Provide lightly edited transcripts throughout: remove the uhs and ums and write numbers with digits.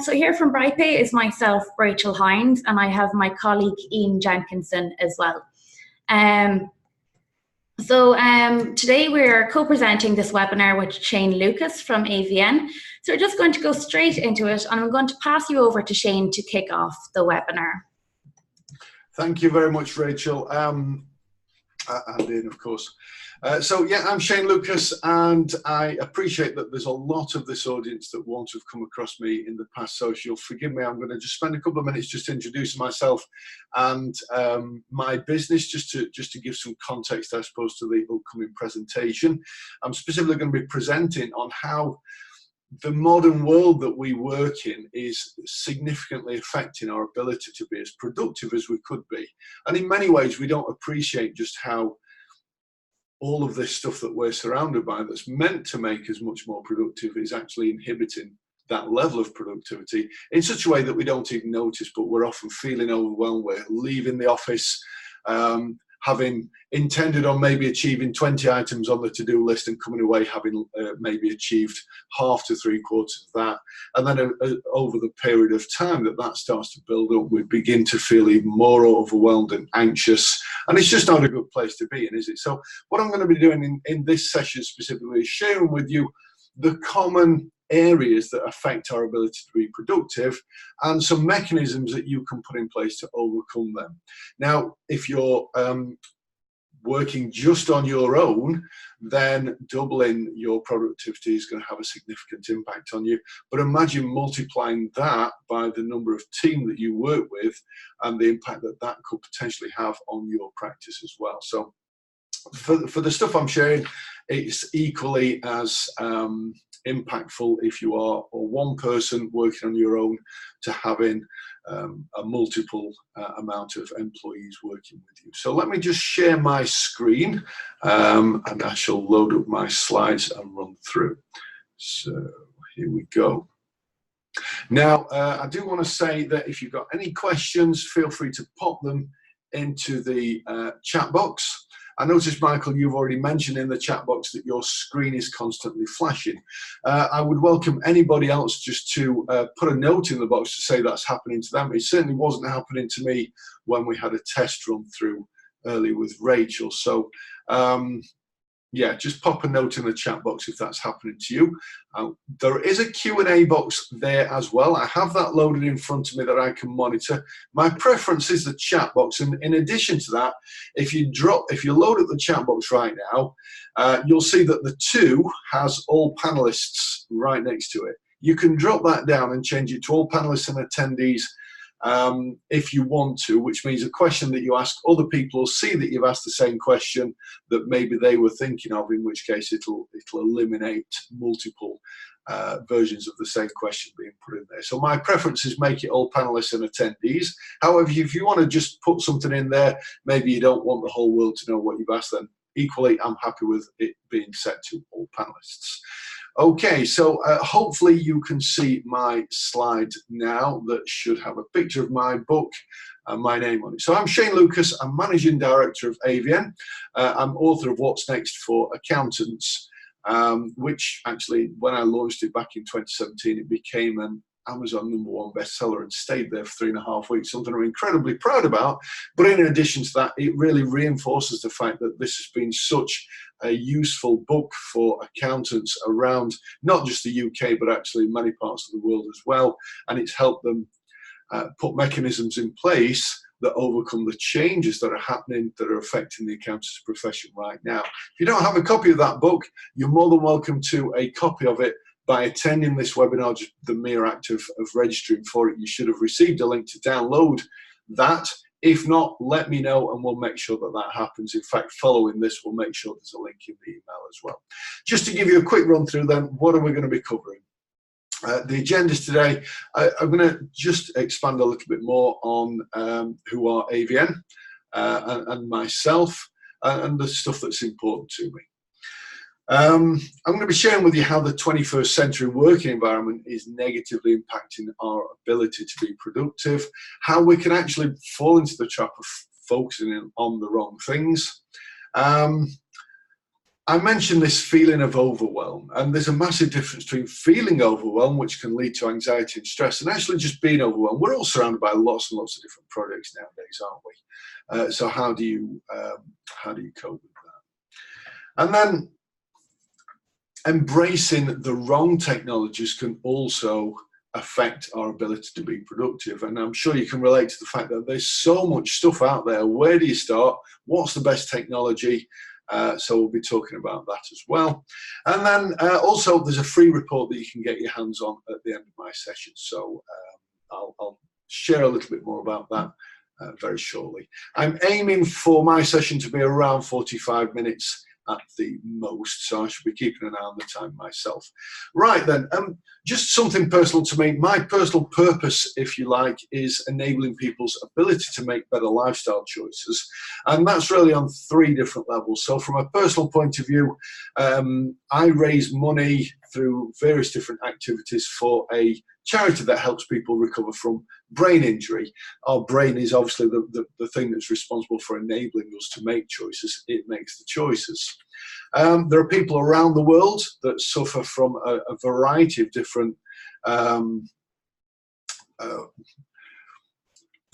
So here from BrightPay is myself, Rachel Hines, and I have my colleague Ian Jenkinson as well. Today we're co-presenting this webinar with Shane Lukas from AVN. So we're just going to go straight into it, and I'm going to pass you over to Shane to kick off the webinar. Thank you very much, Rachel, and Ian, of course. Yeah, I'm Shane Lukas, and I appreciate that there's a lot of this audience that won't have come across me in the past, so if you'll forgive me, I'm going to just spend a couple of minutes just introducing myself and my business, just to give some context, I suppose, to the upcoming presentation. I'm specifically going to be presenting on how the modern world that we work in is significantly affecting our ability to be as productive as we could be. And in many ways, we don't appreciate just how all of this stuff that we're surrounded by that's meant to make us much more productive is actually inhibiting that level of productivity in such a way that we don't even notice, but we're often feeling overwhelmed. We're leaving the office, having intended on maybe achieving 20 items on the to-do list and coming away having maybe achieved half to 3/4 of that. And then over the period of time that starts to build up, we begin to feel even more overwhelmed and anxious. And it's just not a good place to be in, is it? So what I'm going to be doing in this session specifically is sharing with you the common areas that affect our ability to be productive and some mechanisms that you can put in place to overcome them. Now, if you're working just on your own, then doubling your productivity is going to have a significant impact on you. But imagine multiplying that by the number of team that you work with and the impact that that could potentially have on your practice as well. So for the stuff I'm sharing, it's equally as impactful if you are one person working on your own to having a multiple amount of employees working with you. So let me just share my screen and I shall load up my slides and run through. So here we go. Now, I do want to say that if you've got any questions, feel free to pop them into the chat box. I noticed, Michael, you've already mentioned in the chat box that your screen is constantly flashing. I would welcome anybody else just to put a note in the box to say that's happening to them. It certainly wasn't happening to me when we had a test run through earlier with Rachel. So yeah, just pop a note in the chat box if that's happening to you. There is a Q&A box there as well. I have that loaded in front of me that I can monitor. My preference is the chat box, and in addition to that, if you load up the chat box right now, you'll see that the 2 has all panelists right next to it. You can drop that down and change it to all panelists and attendees if you want to, which means a question that you ask other people will see that you've asked the same question that maybe they were thinking of, in which case it'll eliminate multiple versions of the same question being put in there. So my preference is make it all panelists and attendees. However, if you want to just put something in there, maybe you don't want the whole world to know what you've asked, then equally I'm happy with it being set to all panelists. Okay, so hopefully you can see my slide now that should have a picture of my book and my name on it. So I'm Shane Lukas, I'm Managing Director of AVN. I'm author of What's Next for Accountants, which actually, when I launched it back in 2017, it became an Amazon #1 bestseller and stayed there for 3.5 weeks, something I'm incredibly proud about. But in addition to that, it really reinforces the fact that this has been such a useful book for accountants around not just the UK, but actually many parts of the world as well. And it's helped them put mechanisms in place that overcome the changes that are happening that are affecting the accountants profession right now. If you don't have a copy of that book, you're more than welcome to a copy of it by attending this webinar. Just the mere act of registering for it, you should have received a link to download that. If not, let me know and we'll make sure that that happens. In fact, following this, we'll make sure there's a link in the email as well. Just to give you a quick run through then, what are we going to be covering? The agendas today, I'm going to just expand a little bit more on who are AVN and myself and the stuff that's important to me. I'm going to be sharing with you how the 21st century working environment is negatively impacting our ability to be productive, how we can actually fall into the trap of focusing on the wrong things. I mentioned this feeling of overwhelm, and there's a massive difference between feeling overwhelmed, which can lead to anxiety and stress, and actually just being overwhelmed. We're all surrounded by lots and lots of different projects nowadays, aren't we? So how do you cope with that? And then embracing the wrong technologies can also affect our ability to be productive. And I'm sure you can relate to the fact that there's so much stuff out there. Where do you start? What's the best technology? So we'll be talking about that as well. And then also there's a free report that you can get your hands on at the end of my session. So I'll share a little bit more about that very shortly. I'm aiming for my session to be around 45 minutes at the most, so I should be keeping an eye on the time myself. Right then, just something personal to me. My personal purpose, if you like, is enabling people's ability to make better lifestyle choices, and that's really on 3 different levels. So from a personal point of view, I raise money through various different activities for a charity that helps people recover from brain injury. Our brain is obviously the thing that's responsible for enabling us to make choices. It makes the choices. There are people around the world that suffer from a variety of different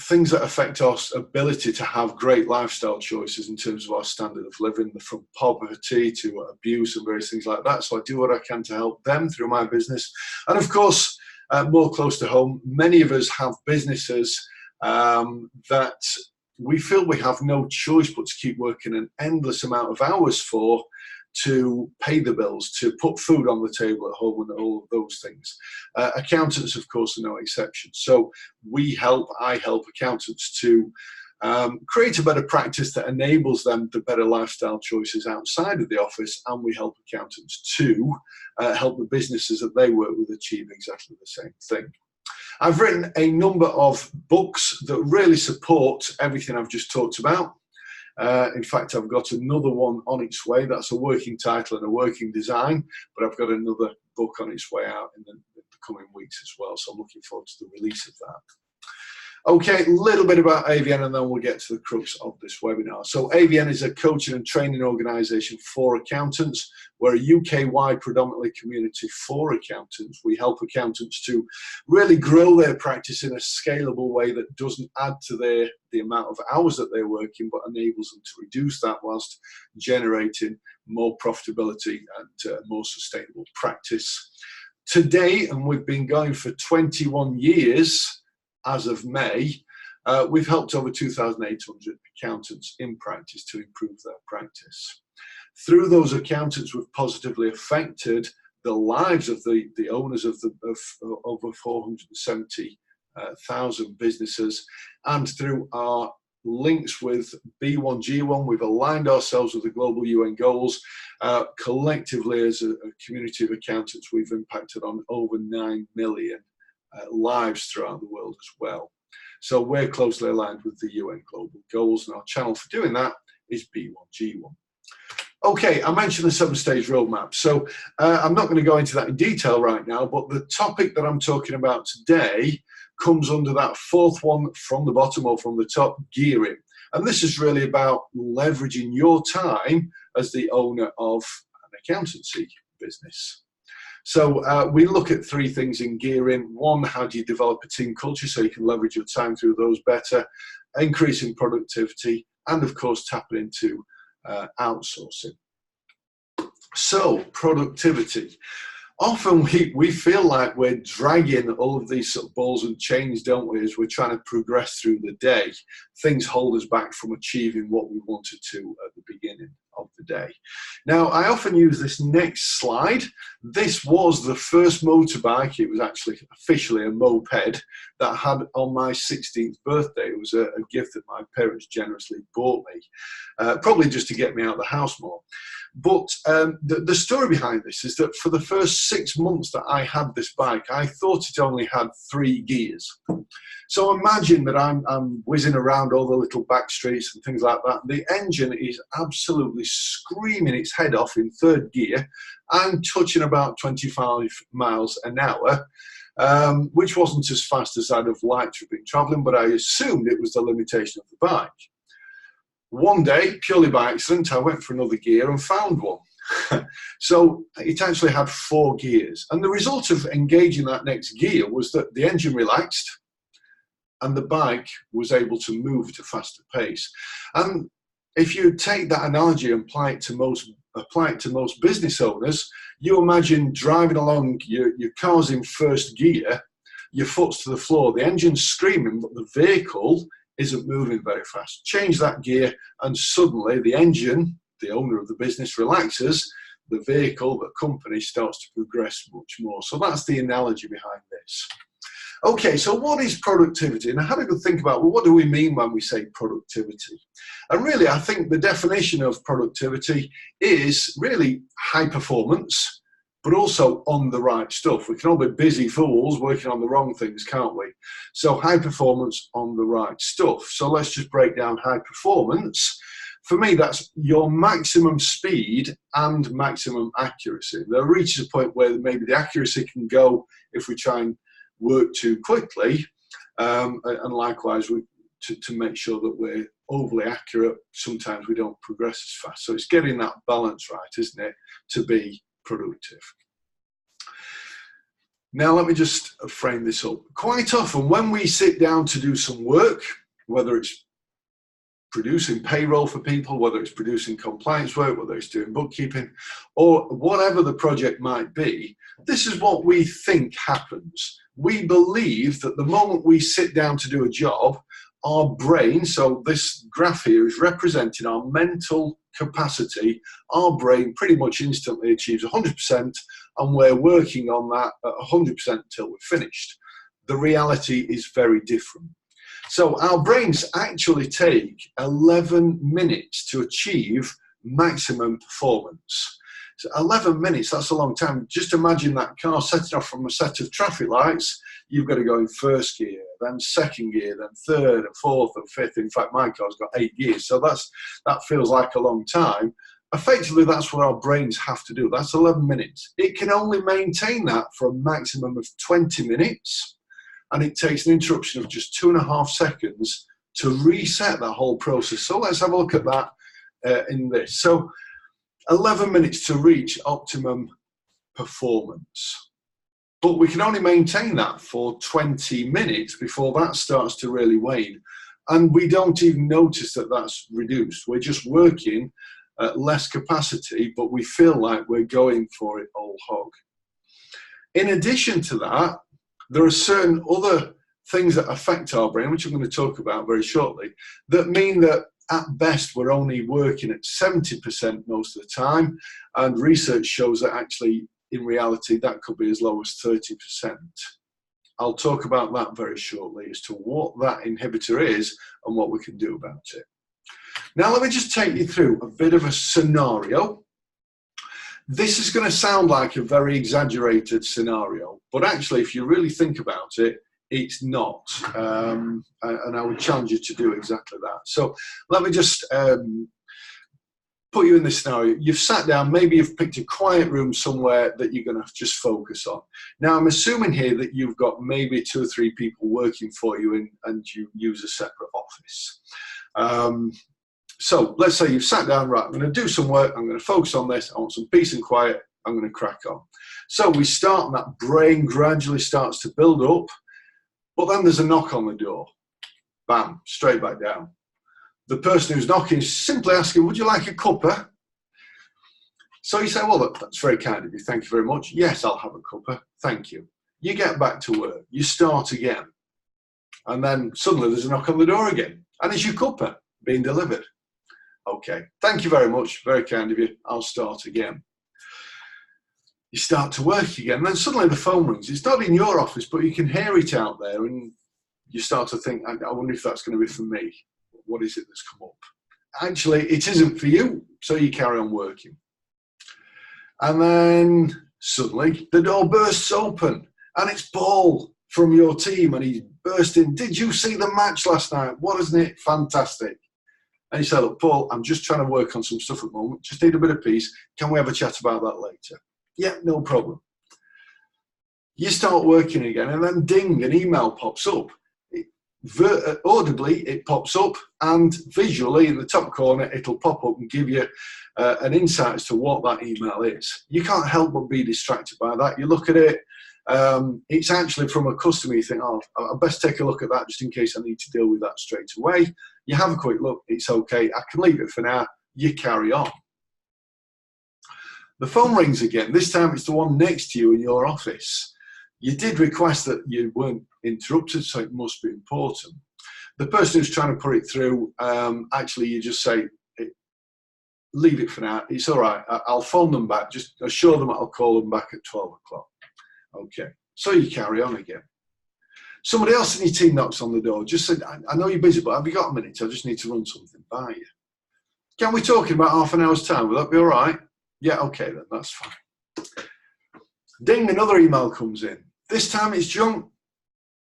things that affect our ability to have great lifestyle choices in terms of our standard of living, from poverty to abuse and various things like that. So I do what I can to help them through my business. And of course, more close to home, many of us have businesses that we feel we have no choice but to keep working an endless amount of hours for, to pay the bills, to put food on the table at home, and all of those things. Accountants, of course, are no exception. So I help accountants to create a better practice that enables them to better lifestyle choices outside of the office, and we help accountants to help the businesses that they work with achieve exactly the same thing. I've written a number of books that really support everything I've just talked about. In fact, I've got another one on its way. That's a working title and a working design, but I've got another book on its way out in the coming weeks as well. So I'm looking forward to the release of that. Okay, a little bit about AVN, and then we'll get to the crux of this webinar. So AVN is a coaching and training organisation for accountants. We're a UK-wide predominantly community for accountants. We help accountants to really grow their practice in a scalable way that doesn't add to the amount of hours that they're working, but enables them to reduce that whilst generating more profitability and more sustainable practice. Today, and we've been going for 21 years, as of May, we've helped over 2,800 accountants in practice to improve their practice. Through those accountants, we've positively affected the lives of the owners of over 470,000 businesses, and through our links with B1G1, we've aligned ourselves with the global UN goals. Collectively, as a community of accountants, we've impacted on over 9 million lives throughout the world as well. So we're closely aligned with the UN global goals, and our channel for doing that is B1G1. Okay, I mentioned the 7-stage roadmap. So I'm not going to go into that in detail right now, but the topic that I'm talking about today comes under that 4th one from the bottom or from the top, gearing. And this is really about leveraging your time as the owner of an accountancy business. So we look at 3 things in gearing. 1, how do you develop a team culture so you can leverage your time through those better, increasing productivity, and of course tapping into outsourcing. So productivity. Often we feel like we're dragging all of these sort of balls and chains, don't we, as we're trying to progress through the day. Things hold us back from achieving what we wanted to at the beginning of the day. Now, I often use this next slide. This was the first motorbike. It was actually officially a moped that I had on my 16th birthday. It was a gift that my parents generously bought me, probably just to get me out of the house more. But the story behind this is that for the first 6 months that I had this bike, I thought it only had 3 gears. So imagine that I'm whizzing around all the little back streets and things like that. The engine is absolutely screaming its head off in 3rd gear and touching about 25 miles an hour, which wasn't as fast as I'd have liked to have been traveling, but I assumed it was the limitation of the bike. One day, purely by accident, I went for another gear and found one. So it actually had 4 gears. And the result of engaging that next gear was that the engine relaxed and the bike was able to move at a faster pace. And if you take that analogy and apply it to most business owners, you imagine driving along, your car's in first gear, your foot's to the floor, the engine's screaming, but the vehicle isn't moving very fast. Change that gear and suddenly the engine, the owner of the business, relaxes, the vehicle, the company starts to progress much more. So that's the analogy behind this. Okay, so what is productivity? And I had a good think about, well, what do we mean when we say productivity? And really, I think the definition of productivity is really high performance, but also on the right stuff. We can all be busy fools working on the wrong things, can't we? So high performance on the right stuff. So let's just break down high performance. For me, that's your maximum speed and maximum accuracy. There reaches a point where maybe the accuracy can go if we try and work too quickly, and likewise to make sure that we're overly accurate, sometimes we don't progress as fast. So it's getting that balance right, isn't it, to be productive. Now let me just frame this up. Quite often when we sit down to do some work, whether it's producing payroll for people, whether it's producing compliance work, whether it's doing bookkeeping, or whatever the project might be, this is what we think happens. We believe that the moment we sit down to do a job, our brain, so this graph here is representing our mental capacity, our brain pretty much instantly achieves 100%, and we're working on that at 100% until we're finished. The reality is very different. So our brains actually take 11 minutes to achieve maximum performance. So 11 minutes, that's a long time. Just imagine that car setting off from a set of traffic lights. You've got to go in first gear, then second gear, then third and fourth and fifth. In fact, my car's got 8 gears, so that feels like a long time. Effectively, that's what our brains have to do. That's 11 minutes. It can only maintain that for a maximum of 20 minutes. And it takes an interruption of just 2.5 seconds to reset that whole process. So let's have a look at that in this. So 11 minutes to reach optimum performance. But we can only maintain that for 20 minutes before that starts to really wane. And we don't even notice that that's reduced. We're just working at less capacity, but we feel like we're going for it all hog. In addition to that, there are certain other things that affect our brain, which I'm going to talk about very shortly, that mean that at best we're only working at 70% most of the time, and research shows that actually in reality that could be as low as 30%. I'll talk about that very shortly as to what that inhibitor is and what we can do about it. Now let me just take you through a bit of a scenario. This is going to sound like a very exaggerated scenario, but actually if you really think about it, it's not. And I would challenge you to do exactly that. So let me just put you in this scenario. You've sat down, maybe you've picked a quiet room somewhere that you're going to just focus on. Now I'm assuming here that you've got maybe 2 or 3 people working for you and you use a separate office. So let's say you've sat down, right, I'm going to do some work, I'm going to focus on this, I want some peace and quiet, I'm going to crack on. So we start and that brain gradually starts to build up, but then there's a knock on the door. Bam, straight back down. The person who's knocking is simply asking, would you like a cuppa? So you say, well, look, that's very kind of you, thank you very much. Yes, I'll have a cuppa, thank you. You get back to work, you start again. And then suddenly there's a knock on the door again, and it's your cuppa being delivered. Okay, thank you very much, very kind of you, I'll start again. You start to work again, then suddenly the phone rings. It's not in your office, but you can hear it out there, and you start to think, I wonder if that's going to be for me. What is it that's come up? Actually, it isn't for you, so you carry on working. And then suddenly the door bursts open, and it's Paul from your team, and he's bursting. Did you see the match last night? Wasn't it fantastic? And he said, look, Paul, I'm just trying to work on some stuff at the moment. Just need a bit of peace. Can we have a chat about that later? Yeah, no problem. You start working again, and then ding, an email pops up. audibly it pops up, and visually in the top corner it'll pop up and give you an insight as to what that email is. You can't help but be distracted by that. You look at it, it's actually from a customer, you think, oh, I'll best take a look at that just in case I need to deal with that straight away. You have a quick look, it's okay, I can leave it for now, you carry on. The phone rings again. This time it's the one next to you in your office. You did request that you weren't interrupted, so it must be important. The person who's trying to put it through, actually you just say, leave it for now, it's all right, I'll phone them back, just assure them I'll call them back at 12 o'clock. Okay, so you carry on again. Somebody else in your team knocks on the door, just said, I know you're busy, but have you got a minute? I just need to run something by you. Can we talk in about half an hour's time? Will that be all right? Yeah, okay then, that's fine. Ding, another email comes in. This time it's junk,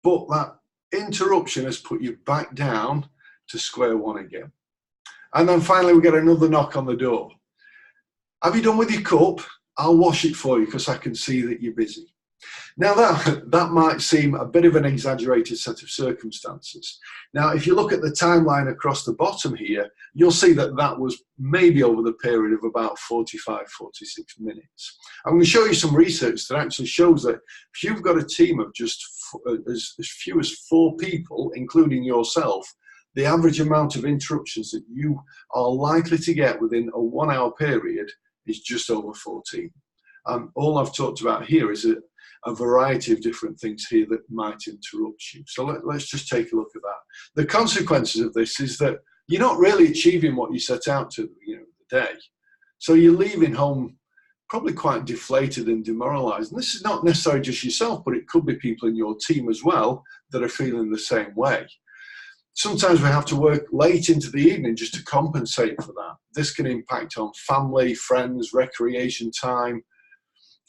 but that interruption has put you back down to square one again. And then finally we get another knock on the door. Have you done with your cup? I'll wash it for you because I can see that you're busy. Now that might seem a bit of an exaggerated set of circumstances. Now, if you look at the timeline across the bottom here, you'll see that that was maybe over the period of about 45, 46 minutes. I'm going to show you some research that actually shows that if you've got a team of just as few as 4 people, including yourself, the average amount of interruptions that you are likely to get within a 1 hour period is just over 14. All I've talked about here is a variety of different things here that might interrupt you. So let's just take a look at that. The consequences of this is that you're not really achieving what you set out to at the beginning of the day. So you're leaving home probably quite deflated and demoralized. And this is not necessarily just yourself, but it could be people in your team as well that are feeling the same way. Sometimes we have to work late into the evening just to compensate for that. This can impact on family, friends, recreation time,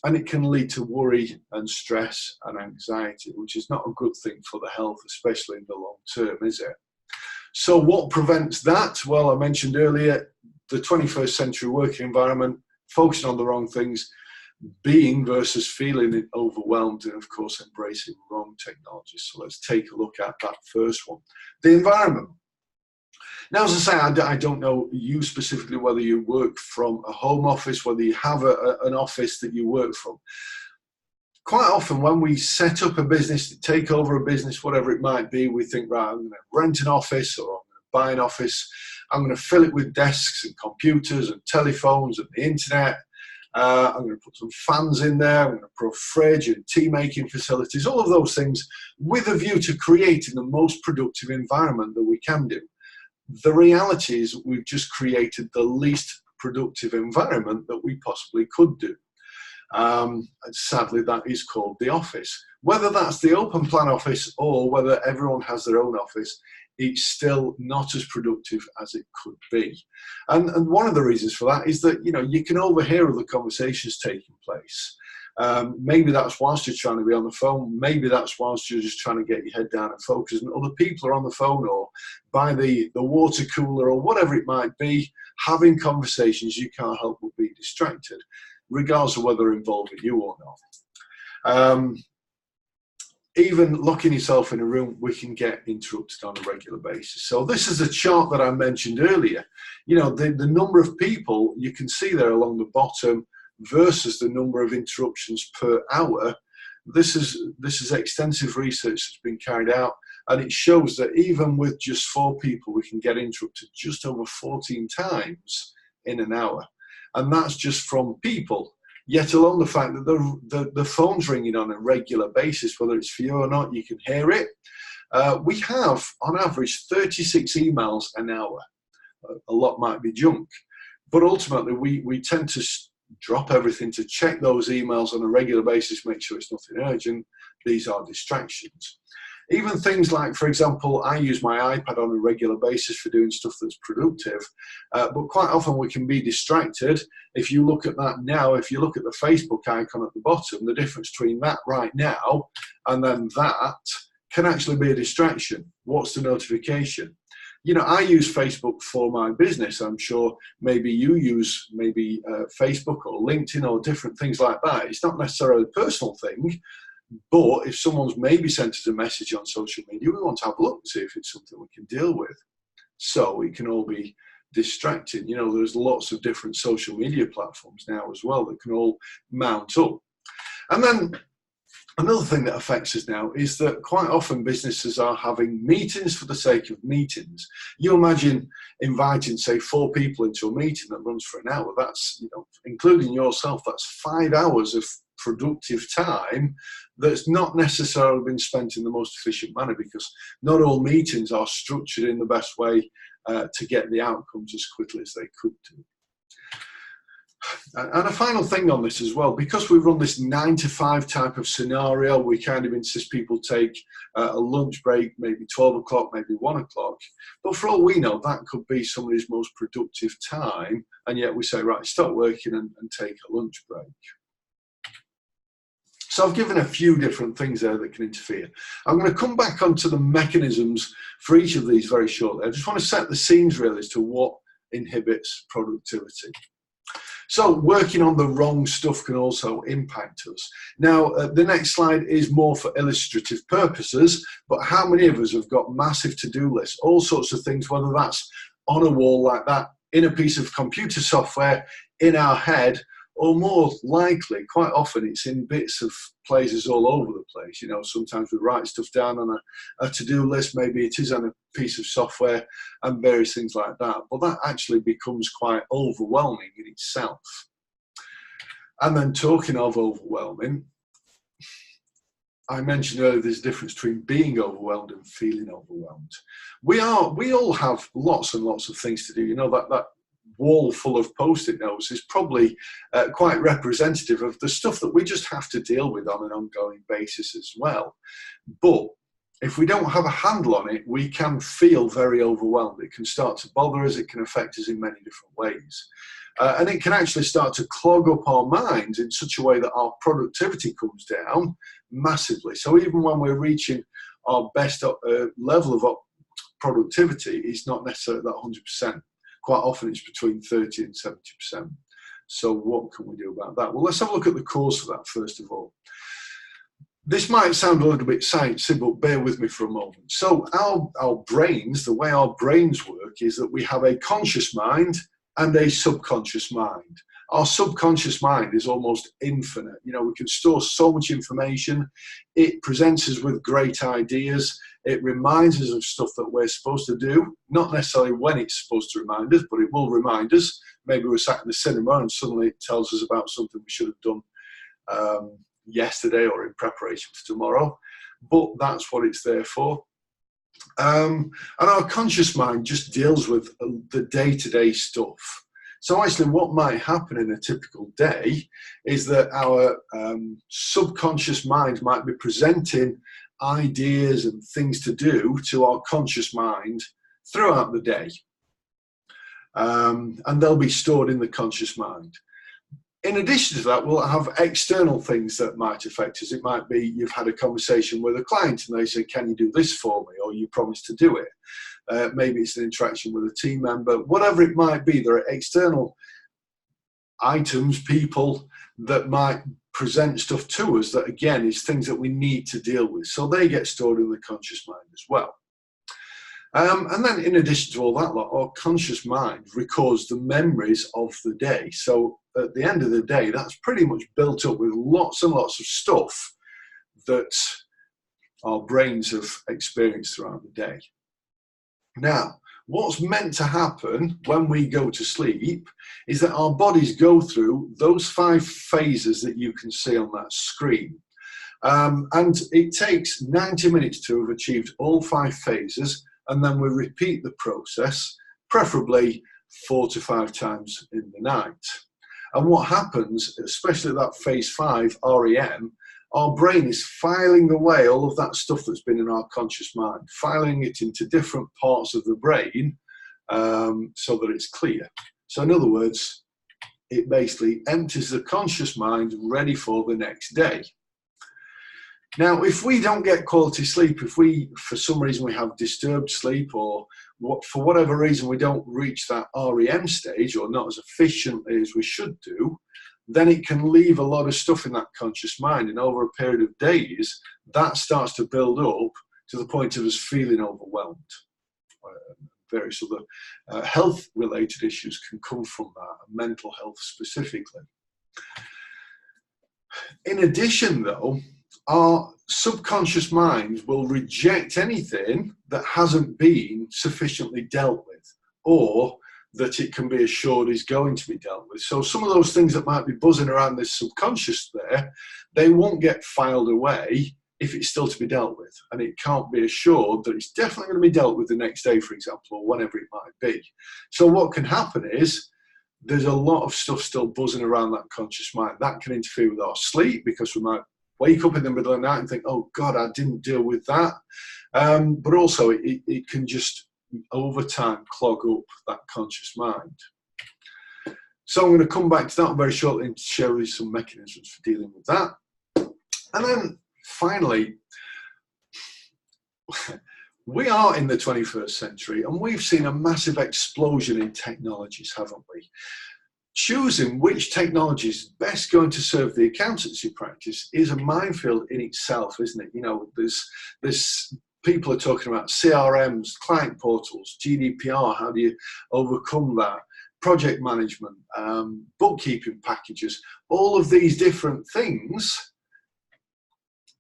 and it can lead to worry and stress and anxiety, which is not a good thing for the health, especially in the long term, is it? So what prevents that? Well, I mentioned earlier, the 21st century working environment, focusing on the wrong things, being versus feeling overwhelmed, and of course embracing wrong technologies. So let's take a look at that first one, the environment. Now, as I say, I don't know you specifically whether you work from a home office, whether you have an office that you work from. Quite often when we set up a business, take over a business, whatever it might be, we think, right, I'm going to rent an office or I'm going to buy an office. I'm going to fill it with desks and computers and telephones and the internet. I'm going to put some fans in there. I'm going to put a fridge and tea making facilities, all of those things with a view to creating the most productive environment that we can do. The reality is we've just created the least productive environment that we possibly could do. Sadly, that is called the office. Whether that's the open plan office or whether everyone has their own office, it's still not as productive as it could be. And one of the reasons for that is that, you know, you can overhear other conversations taking place. Maybe that's whilst you're trying to be on the phone. Maybe that's whilst you're just trying to get your head down and focus, and other people are on the phone or by the water cooler or whatever it might be, having conversations. You can't help but be distracted, regardless of whether they're involving you or not. Even locking yourself in a room, we can get interrupted on a regular basis. So this is a chart that I mentioned earlier. You know, the number of people you can see there along the bottom versus the number of interruptions per hour. This is extensive research that's been carried out, and it shows that even with just 4 people, we can get interrupted just over 14 times in an hour. And that's just from people. Yet alone the fact that the phone's ringing on a regular basis, whether it's for you or not, you can hear it. We have, on average, 36 emails an hour. A lot might be junk. But ultimately, we tend to drop everything to check those emails on a regular basis, make sure it's nothing urgent. These are distractions. Even things like, for example, I use my iPad on a regular basis for doing stuff that's productive, but quite often we can be distracted. If you look at that now, if you look at the Facebook icon at the bottom, the difference between that right now and then that can actually be a distraction. What's the notification? You know, I use Facebook for my business. I'm sure maybe you use Facebook or LinkedIn or different things like that. It's not necessarily a personal thing. But if someone's maybe sent us a message on social media, we want to have a look and see if it's something we can deal with. So it can all be distracting. You know, there's lots of different social media platforms now as well that can all mount up. And then another thing that affects us now is that quite often businesses are having meetings for the sake of meetings. You imagine inviting, say, 4 people into a meeting that runs for an hour. That's, you know, including yourself, that's 5 hours of productive time that's not necessarily been spent in the most efficient manner, because not all meetings are structured in the best way to get the outcomes as quickly as they could do. And a final thing on this as well, because we run this 9 to 5 type of scenario, we kind of insist people take a lunch break, maybe 12 o'clock, maybe 1 o'clock. But for all we know, that could be somebody's most productive time. And yet we say, right, stop working and take a lunch break. So I've given a few different things there that can interfere. I'm going to come back onto the mechanisms for each of these very shortly. I just want to set the scenes really as to what inhibits productivity. So working on the wrong stuff can also impact us. Now, the next slide is more for illustrative purposes, but how many of us have got massive to-do lists, all sorts of things, whether that's on a wall like that, in a piece of computer software, in our head, or more likely, quite often, it's in bits of places all over the place. You know, sometimes we write stuff down on a to-do list, maybe it is on a piece of software and various things like that. But that actually becomes quite overwhelming in itself. And then talking of overwhelming, I mentioned earlier there's a difference between being overwhelmed and feeling overwhelmed. We all have lots and lots of things to do. You know, that wall full of post-it notes is probably quite representative of the stuff that we just have to deal with on an ongoing basis as well. But if we don't have a handle on it, we can feel very overwhelmed. It can start to bother us, it can affect us in many different ways. And it can actually start to clog up our minds in such a way that our productivity comes down massively. So even when we're reaching our best level of productivity, it's not necessarily that 100%. Quite often it's between 30 and 70%. So what can we do about that? Well, let's have a look at the cause for that first of all. This might sound a little bit sciencey, but bear with me for a moment. So our brains, the way our brains work is that we have a conscious mind and a subconscious mind. Our subconscious mind is almost infinite. You know, we can store so much information. It presents us with great ideas. It reminds us of stuff that we're supposed to do, not necessarily when it's supposed to remind us, but it will remind us. Maybe we're sat in the cinema and suddenly it tells us about something we should have done yesterday or in preparation for tomorrow. But that's what it's there for. And our conscious mind just deals with the day-to-day stuff. So actually what might happen in a typical day is that our subconscious mind might be presenting ideas and things to do to our conscious mind throughout the day. And they'll be stored in the conscious mind. In addition to that, we'll have external things that might affect us. It might be you've had a conversation with a client and they say, can you do this for me? Or you promised to do it. Maybe it's an interaction with a team member. Whatever it might be, there are external items, people that might present stuff to us that, again, is things that we need to deal with. So they get stored in the conscious mind as well. And then in addition to all that lot, our conscious mind records the memories of the day. So at the end of the day, that's pretty much built up with lots and lots of stuff that our brains have experienced throughout the day. Now, what's meant to happen when we go to sleep is that our bodies go through those 5 phases that you can see on that screen. And it takes 90 minutes to have achieved all 5 phases, and then we repeat the process, preferably 4 to 5 times in the night. And what happens, especially at that phase 5, REM, our brain is filing away all of that stuff that's been in our conscious mind, filing it into different parts of the brain so that it's clear. So in other words, it basically empties the conscious mind ready for the next day. Now, if we don't get quality sleep, if we, for some reason, we have disturbed sleep, or for whatever reason we don't reach that REM stage, or not as efficiently as we should do, then it can leave a lot of stuff in that conscious mind. And over a period of days, that starts to build up to the point of us feeling overwhelmed. Various other health-related issues can come from that, mental health specifically. In addition, though, our subconscious mind will reject anything that hasn't been sufficiently dealt with, or that it can be assured is going to be dealt with. So some of those things that might be buzzing around this subconscious there, they won't get filed away if it's still to be dealt with. And it can't be assured that it's definitely going to be dealt with the next day, for example, or whenever it might be. So what can happen is there's a lot of stuff still buzzing around that conscious mind. That can interfere with our sleep, because we might wake up in the middle of the night and think, oh God, I didn't deal with that. But also it can just over time clog up that conscious mind. So I'm going to come back to that very shortly and share with you some mechanisms for dealing with that. And then finally, we are in the 21st century and we've seen a massive explosion in technologies, haven't we? Choosing which technology is best going to serve the accountancy practice is a minefield in itself, isn't it? You know, there's people are talking about CRMs, client portals, GDPR, how do you overcome that? Project management, bookkeeping packages, all of these different things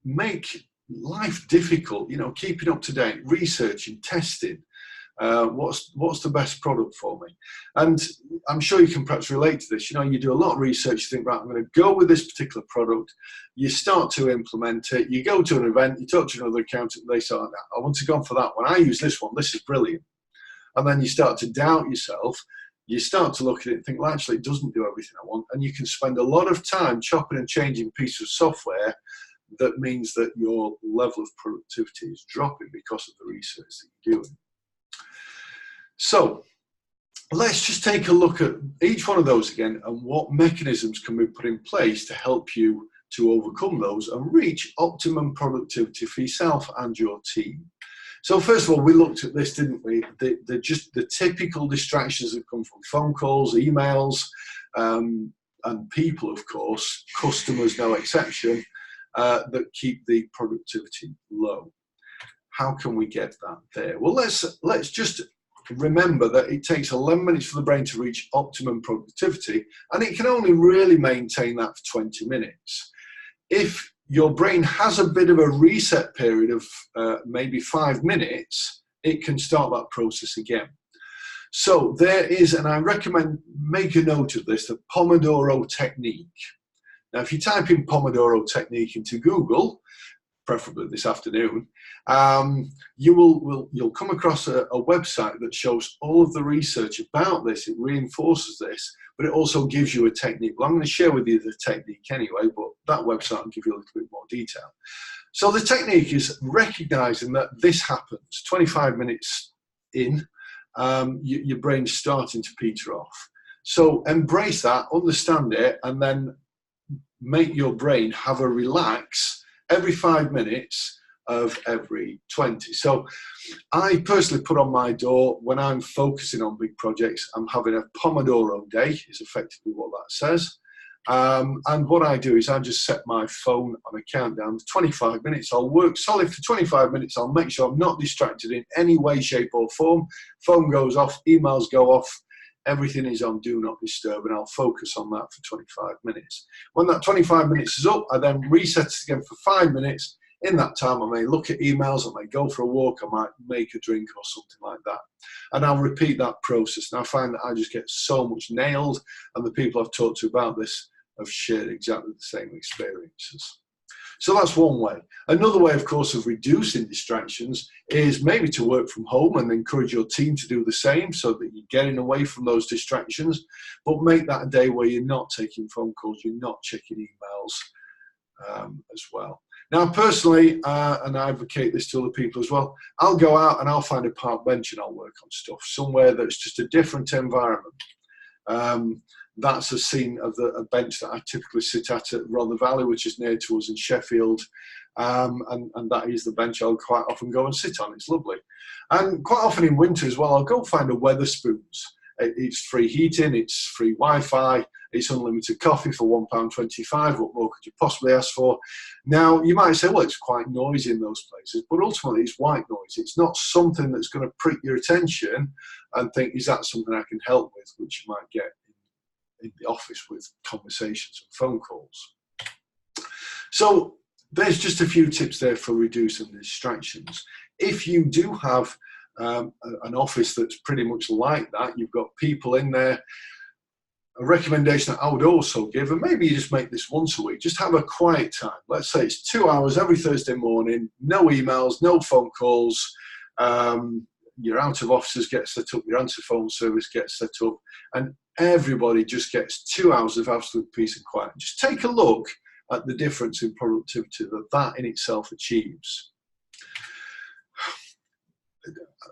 make life difficult, you know, keeping up to date, researching, testing. What's the best product for me? And I'm sure you can perhaps relate to this. You know, you do a lot of research, you think, right, I'm going to go with this particular product. You start to implement it. You go to an event, you talk to another accountant, they say, I want to go for that one. I use this one. This is brilliant. And then you start to doubt yourself. You start to look at it and think, well, actually, it doesn't do everything I want. And you can spend a lot of time chopping and changing pieces of software. That means that your level of productivity is dropping because of the research that you're doing. So let's just take a look at each one of those again and what mechanisms can be put in place to help you to overcome those and reach optimum productivity for yourself and your team. So first of all, we looked at this, didn't we? Just the typical distractions that come from phone calls, emails, and people, of course, customers no exception, that keep the productivity low. How can we get that there? Well, let's just remember that it takes 11 minutes for the brain to reach optimum productivity, and it can only really maintain that for 20 minutes. If your brain has a bit of a reset period of maybe 5 minutes, it can start that process again. So there is, and I recommend make a note of this, the Pomodoro technique. Now, if you type in Pomodoro technique into Google, preferably this afternoon, you'll come across a website that shows all of the research about this. It reinforces this, but it also gives you a technique. Well, I'm going to share with you the technique anyway, but that website will give you a little bit more detail. So the technique is recognizing that this happens 25 minutes in, your brain's starting to peter off. So embrace that, understand it, and then make your brain have a relax every 5 minutes of every 20. So I personally put on my door when I'm focusing on big projects, I'm having a Pomodoro day, is effectively what that says. And what I do is I just set my phone on a countdown, 25 minutes. I'll work solid for 25 minutes. I'll make sure I'm not distracted in any way, shape or form. Phone goes off, emails go off, everything is on do not disturb, and I'll focus on that for 25 minutes. When that 25 minutes is up, I then reset it again for 5 minutes. In that time, I may look at emails, I may go for a walk, I might make a drink or something like that. And I'll repeat that process. And I find that I just get so much nailed, and the people I've talked to about this have shared exactly the same experiences. So that's one way. Another way, of course, of reducing distractions is maybe to work from home and encourage your team to do the same so that you're getting away from those distractions, but make that a day where you're not taking phone calls, you're not checking emails as well. Now, personally, and I advocate this to other people as well, I'll go out and I'll find a park bench and I'll work on stuff, somewhere that's just a different environment. That's a scene of a bench that I typically sit at Rother Valley, which is near to us in Sheffield. And that is the bench I'll quite often go and sit on. It's lovely. And quite often in winter as well, I'll go find a Weatherspoons. It's free heating, it's free Wi-Fi, It's unlimited coffee for £1.25. What more could you possibly ask for? Now, you might say, well, it's quite noisy in those places, but ultimately it's white noise. It's not something that's going to prick your attention and think, is that something I can help with, which you might get in the office with conversations and phone calls. So there's just a few tips there for reducing distractions. If you do have an office that's pretty much like that, you've got people in there, a recommendation that I would also give, and maybe you just make this once a week, just have a quiet time. Let's say it's 2 hours every Thursday morning, no emails, no phone calls, your out of offices get set up, your answer phone service gets set up, and everybody just gets 2 hours of absolute peace and quiet. Just take a look at the difference in productivity that in itself achieves.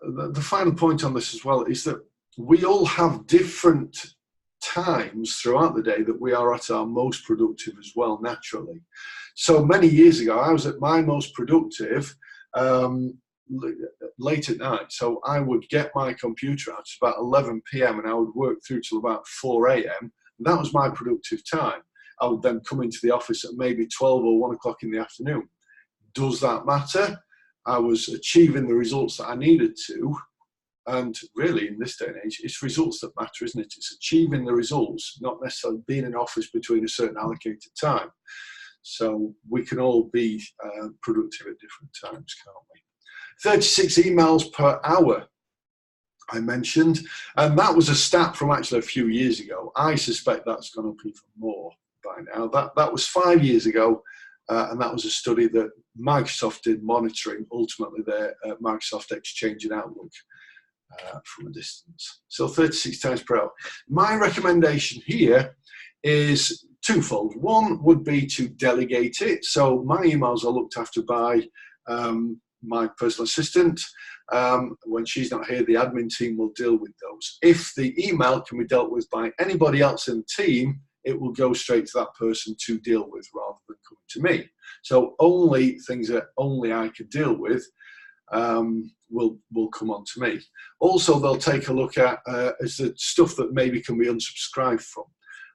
The final point on this as well is that we all have different times throughout the day that we are at our most productive as well, naturally. So many years ago, I was at my most productive late at night. So I would get my computer out at about 11 p.m. and I would work through till about 4 a.m. That was my productive time. I would then come into the office at maybe 12 or 1 o'clock in the afternoon. Does that matter? I was achieving the results that I needed to. And really, in this day and age, it's results that matter, isn't it? It's achieving the results, not necessarily being in office between a certain allocated time. So we can all be productive at different times, can't we? 36 emails per hour, I mentioned. And that was a stat from actually a few years ago. I suspect that's gone up even more by now. That was 5 years ago. And that was a study that Microsoft did monitoring, ultimately, their Microsoft Exchange and Outlook from a distance. So 36 times per hour. My recommendation here is twofold. One would be to delegate it. So my emails are looked after by my personal assistant. When she's not here, the admin team will deal with those. If the email can be dealt with by anybody else in the team, it will go straight to that person to deal with rather than coming to me. So only things that only I can deal with will come on to me. Also, they'll take a look at is the stuff that maybe can be unsubscribed from.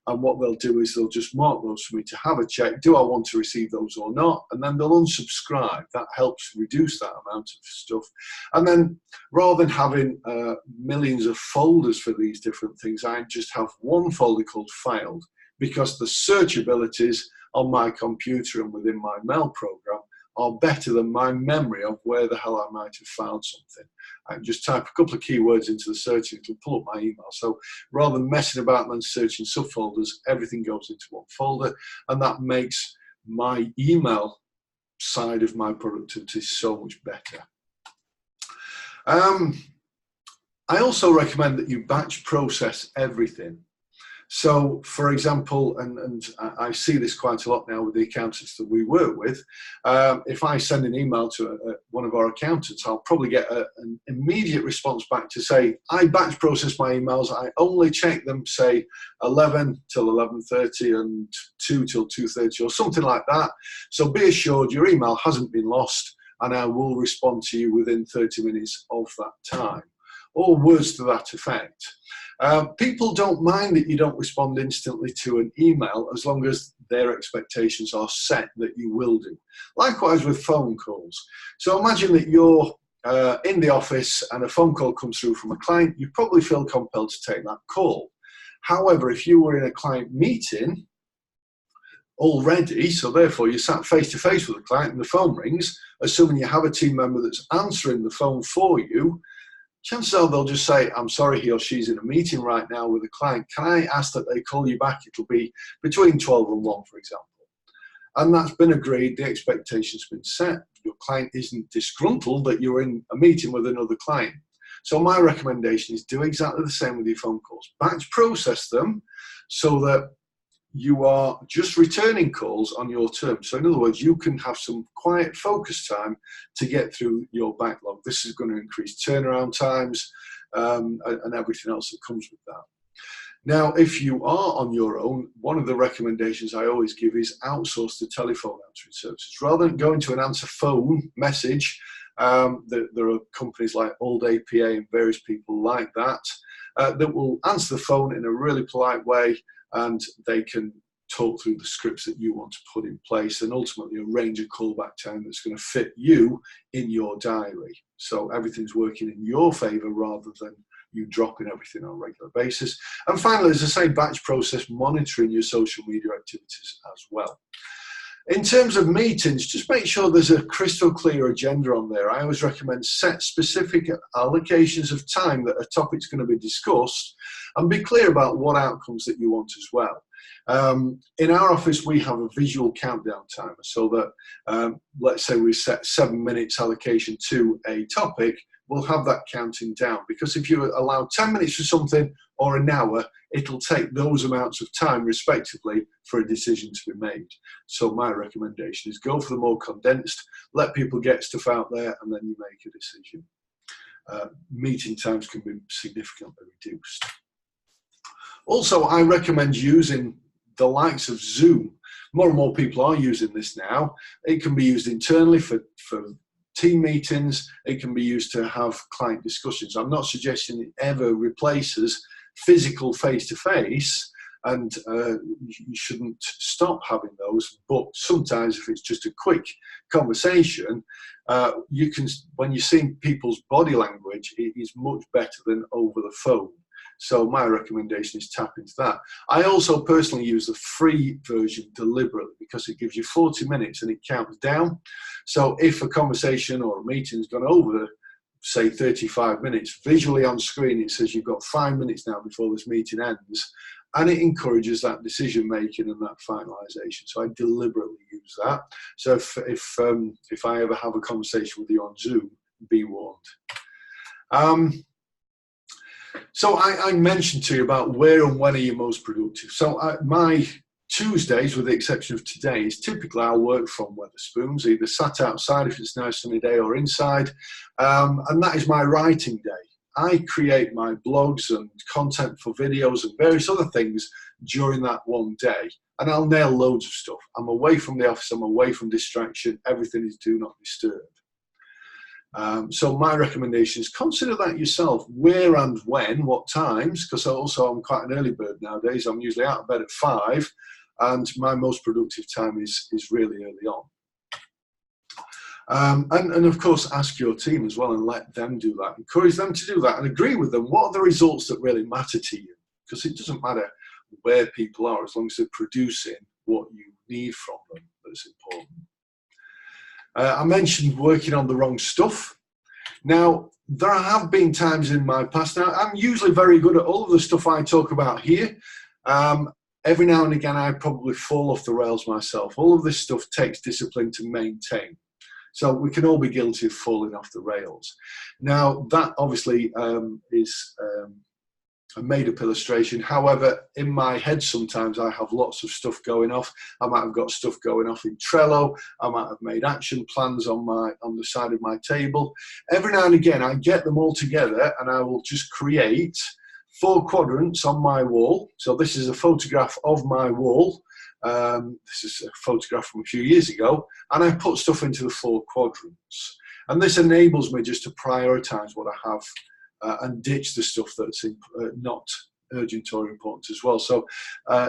And what they'll do is they'll just mark those for me to have a check. Do I want to receive those or not? And then they'll unsubscribe. That helps reduce that amount of stuff. And then rather than having millions of folders for these different things, I just have one folder called Filed, because the search abilities on my computer and within my mail program are better than my memory of where the hell I might have found something. I can just type a couple of keywords into the search and it'll pull up my email. So rather than messing about and searching subfolders, everything goes into one folder, and that makes my email side of my productivity so much better. I also recommend that you batch process everything. So, for example, and I see this quite a lot now with the accountants that we work with, if I send an email to one of our accountants, I'll probably get an immediate response back to say, I batch process my emails, I only check them, say, 11 till 11:30 and 2 till 2:30 or something like that. So be assured your email hasn't been lost and I will respond to you within 30 minutes of that time. Or words to that effect. People don't mind that you don't respond instantly to an email as long as their expectations are set that you will do. Likewise with phone calls. So imagine that you're in the office and a phone call comes through from a client, you probably feel compelled to take that call. However, if you were in a client meeting already, so therefore you sat face to face with a client and the phone rings, assuming you have a team member that's answering the phone for you, chances are they'll just say, I'm sorry, he or she's in a meeting right now with a client. Can I ask that they call you back? It'll be between 12 and 1, for example. And that's been agreed. The expectation's been set. Your client isn't disgruntled that you're in a meeting with another client. So my recommendation is do exactly the same with your phone calls. Batch process them so that you are just returning calls on your terms. So in other words, you can have some quiet focus time to get through your backlog. This is going to increase turnaround times and everything else that comes with that. Now, if you are on your own, one of the recommendations I always give is outsource the telephone answering services. Rather than going to an answer phone message, there are companies like Old APA and various people like that that will answer the phone in a really polite way, and they can talk through the scripts that you want to put in place and ultimately arrange a callback time that's going to fit you in your diary. So everything's working in your favor rather than you dropping everything on a regular basis. And finally, as I say, batch process, monitoring your social media activities as well. In terms of meetings, just make sure there's a crystal clear agenda on there. I always recommend set specific allocations of time that a topic's going to be discussed and be clear about what outcomes that you want as well. In our office, we have a visual countdown timer so that, let's say we set 7 minutes allocation to a topic, we'll have that counting down, because if you allow 10 minutes for something or an hour, it'll take those amounts of time respectively for a decision to be made. So my recommendation is go for the more condensed, let people get stuff out there, and then you make a decision. Meeting times can be significantly reduced. Also, I recommend using the likes of Zoom. More and more people are using this now. It can be used internally for team meetings. It can be used to have client discussions. I'm not suggesting it ever replaces physical face-to-face, and you shouldn't stop having those, but sometimes if it's just a quick conversation, you can, when you're seeing people's body language, it is much better than over the phone. So my recommendation is tap into that. I also personally use the free version deliberately because it gives you 40 minutes and it counts down. So if a conversation or a meeting's gone over, say 35 minutes, visually on screen it says you've got 5 minutes now before this meeting ends, and it encourages that decision making and that finalisation. So I deliberately use that. So if I ever have a conversation with you on Zoom, be warned. So I mentioned to you about where and when are you most productive. So my Tuesdays, with the exception of today, is typically I'll work from Wetherspoons, either sat outside if it's a nice sunny day or inside, and that is my writing day. I create my blogs and content for videos and various other things during that one day, and I'll nail loads of stuff. I'm away from the office, I'm away from distraction, everything is do not disturb. So my recommendation is consider that yourself, where and when, what times, because also I'm quite an early bird nowadays. I'm usually out of bed at 5, and my most productive time is really early on. And of course, ask your team as well and let them do that. Encourage them to do that and agree with them. What are the results that really matter to you? Because it doesn't matter where people are, as long as they're producing what you need from them, that's important. I mentioned working on the wrong stuff. Now, there have been times in my past, now I'm usually very good at all of the stuff I talk about here. Every now and again, I probably fall off the rails myself. All of this stuff takes discipline to maintain. So we can all be guilty of falling off the rails. Now, that obviously is a made-up illustration. However, in my head sometimes I have lots of stuff going off. I might have got stuff going off in Trello. I might have made action plans on the side of my table. Every now and again I get them all together and I will just create 4 quadrants on my wall. So this is a photograph of my wall. This is a photograph from a few years ago, and I put stuff into the 4 quadrants. And this enables me just to prioritize what I have and ditch the stuff that's not urgent or important as well. So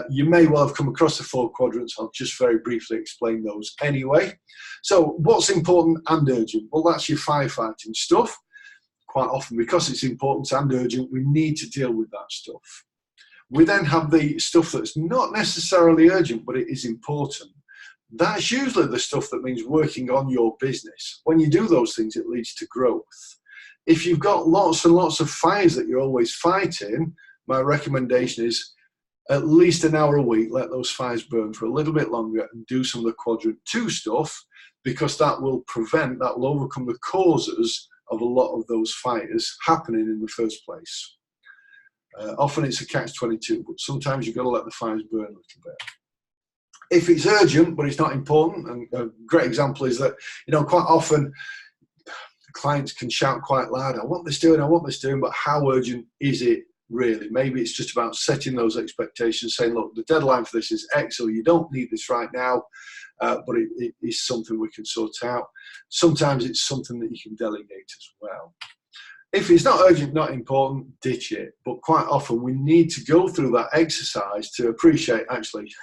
you may well have come across the 4 quadrants. I'll just very briefly explain those anyway. So what's important and urgent? Well, that's your firefighting stuff. Quite often, because it's important and urgent, we need to deal with that stuff. We then have the stuff that's not necessarily urgent, but it is important. That's usually the stuff that means working on your business. When you do those things, it leads to growth. If you've got lots and lots of fires that you're always fighting, my recommendation is at least an hour a week, let those fires burn for a little bit longer and do some of the quadrant 2 stuff, because that will overcome the causes of a lot of those fires happening in the first place. Often it's a catch-22, but sometimes you've got to let the fires burn a little bit. If it's urgent, but it's not important, and a great example is that, quite often clients can shout quite loud, I want this doing, but how urgent is it really? Maybe it's just about setting those expectations, saying, look, the deadline for this is X, or you don't need this right now, but it is something we can sort out. Sometimes it's something that you can delegate as well. if it's not urgent, not important, ditch it. But quite often we need to go through that exercise to appreciate, actually,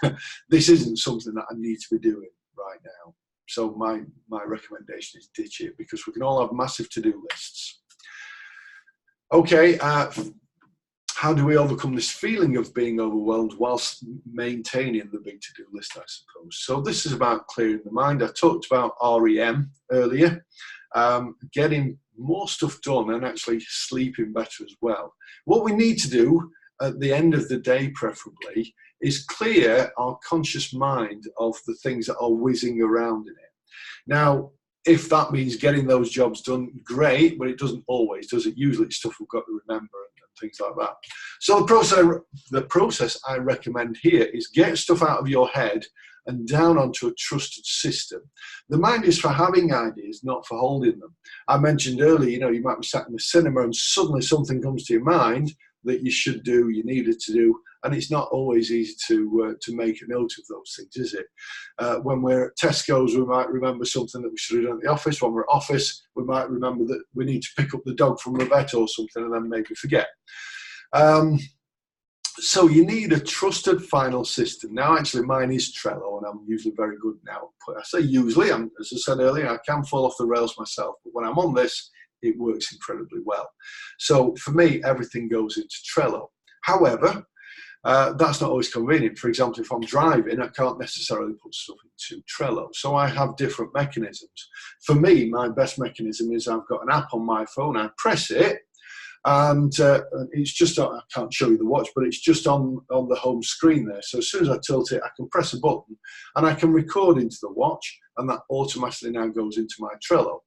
this isn't something that I need to be doing right now. So my recommendation is ditch it, because we can all have massive to-do lists. Okay, how do we overcome this feeling of being overwhelmed whilst maintaining the big to-do list, I suppose? So this is about clearing the mind. I talked about REM earlier, getting more stuff done and actually sleeping better as well. What we need to do at the end of the day, preferably, is clear our conscious mind of the things that are whizzing around in it. Now, if that means getting those jobs done, great, but it doesn't always, does it? Usually it's stuff we've got to remember and things like that. So the process I recommend here is get stuff out of your head and down onto a trusted system. The mind is for having ideas, not for holding them. I mentioned earlier, you might be sat in the cinema and suddenly something comes to your mind that you should do, you needed to do, and it's not always easy to make a note of those things, is it? When we're at Tesco's, we might remember something that we should have done at the office. When we're at office, we might remember that we need to pick up the dog from the vet or something, and then maybe forget. So you need a trusted final system. Now, actually, mine is Trello, and I'm usually very good now. I say usually, as I said earlier, I can fall off the rails myself, but when I'm on this, it works incredibly well. So for me, everything goes into Trello. However, that's not always convenient. For example, if I'm driving, I can't necessarily put stuff into Trello. So I have different mechanisms. For me, my best mechanism is I've got an app on my phone. I press it, and it's just, I can't show you the watch, but it's just on the home screen there. So as soon as I tilt it, I can press a button and I can record into the watch, and that automatically now goes into my Trello.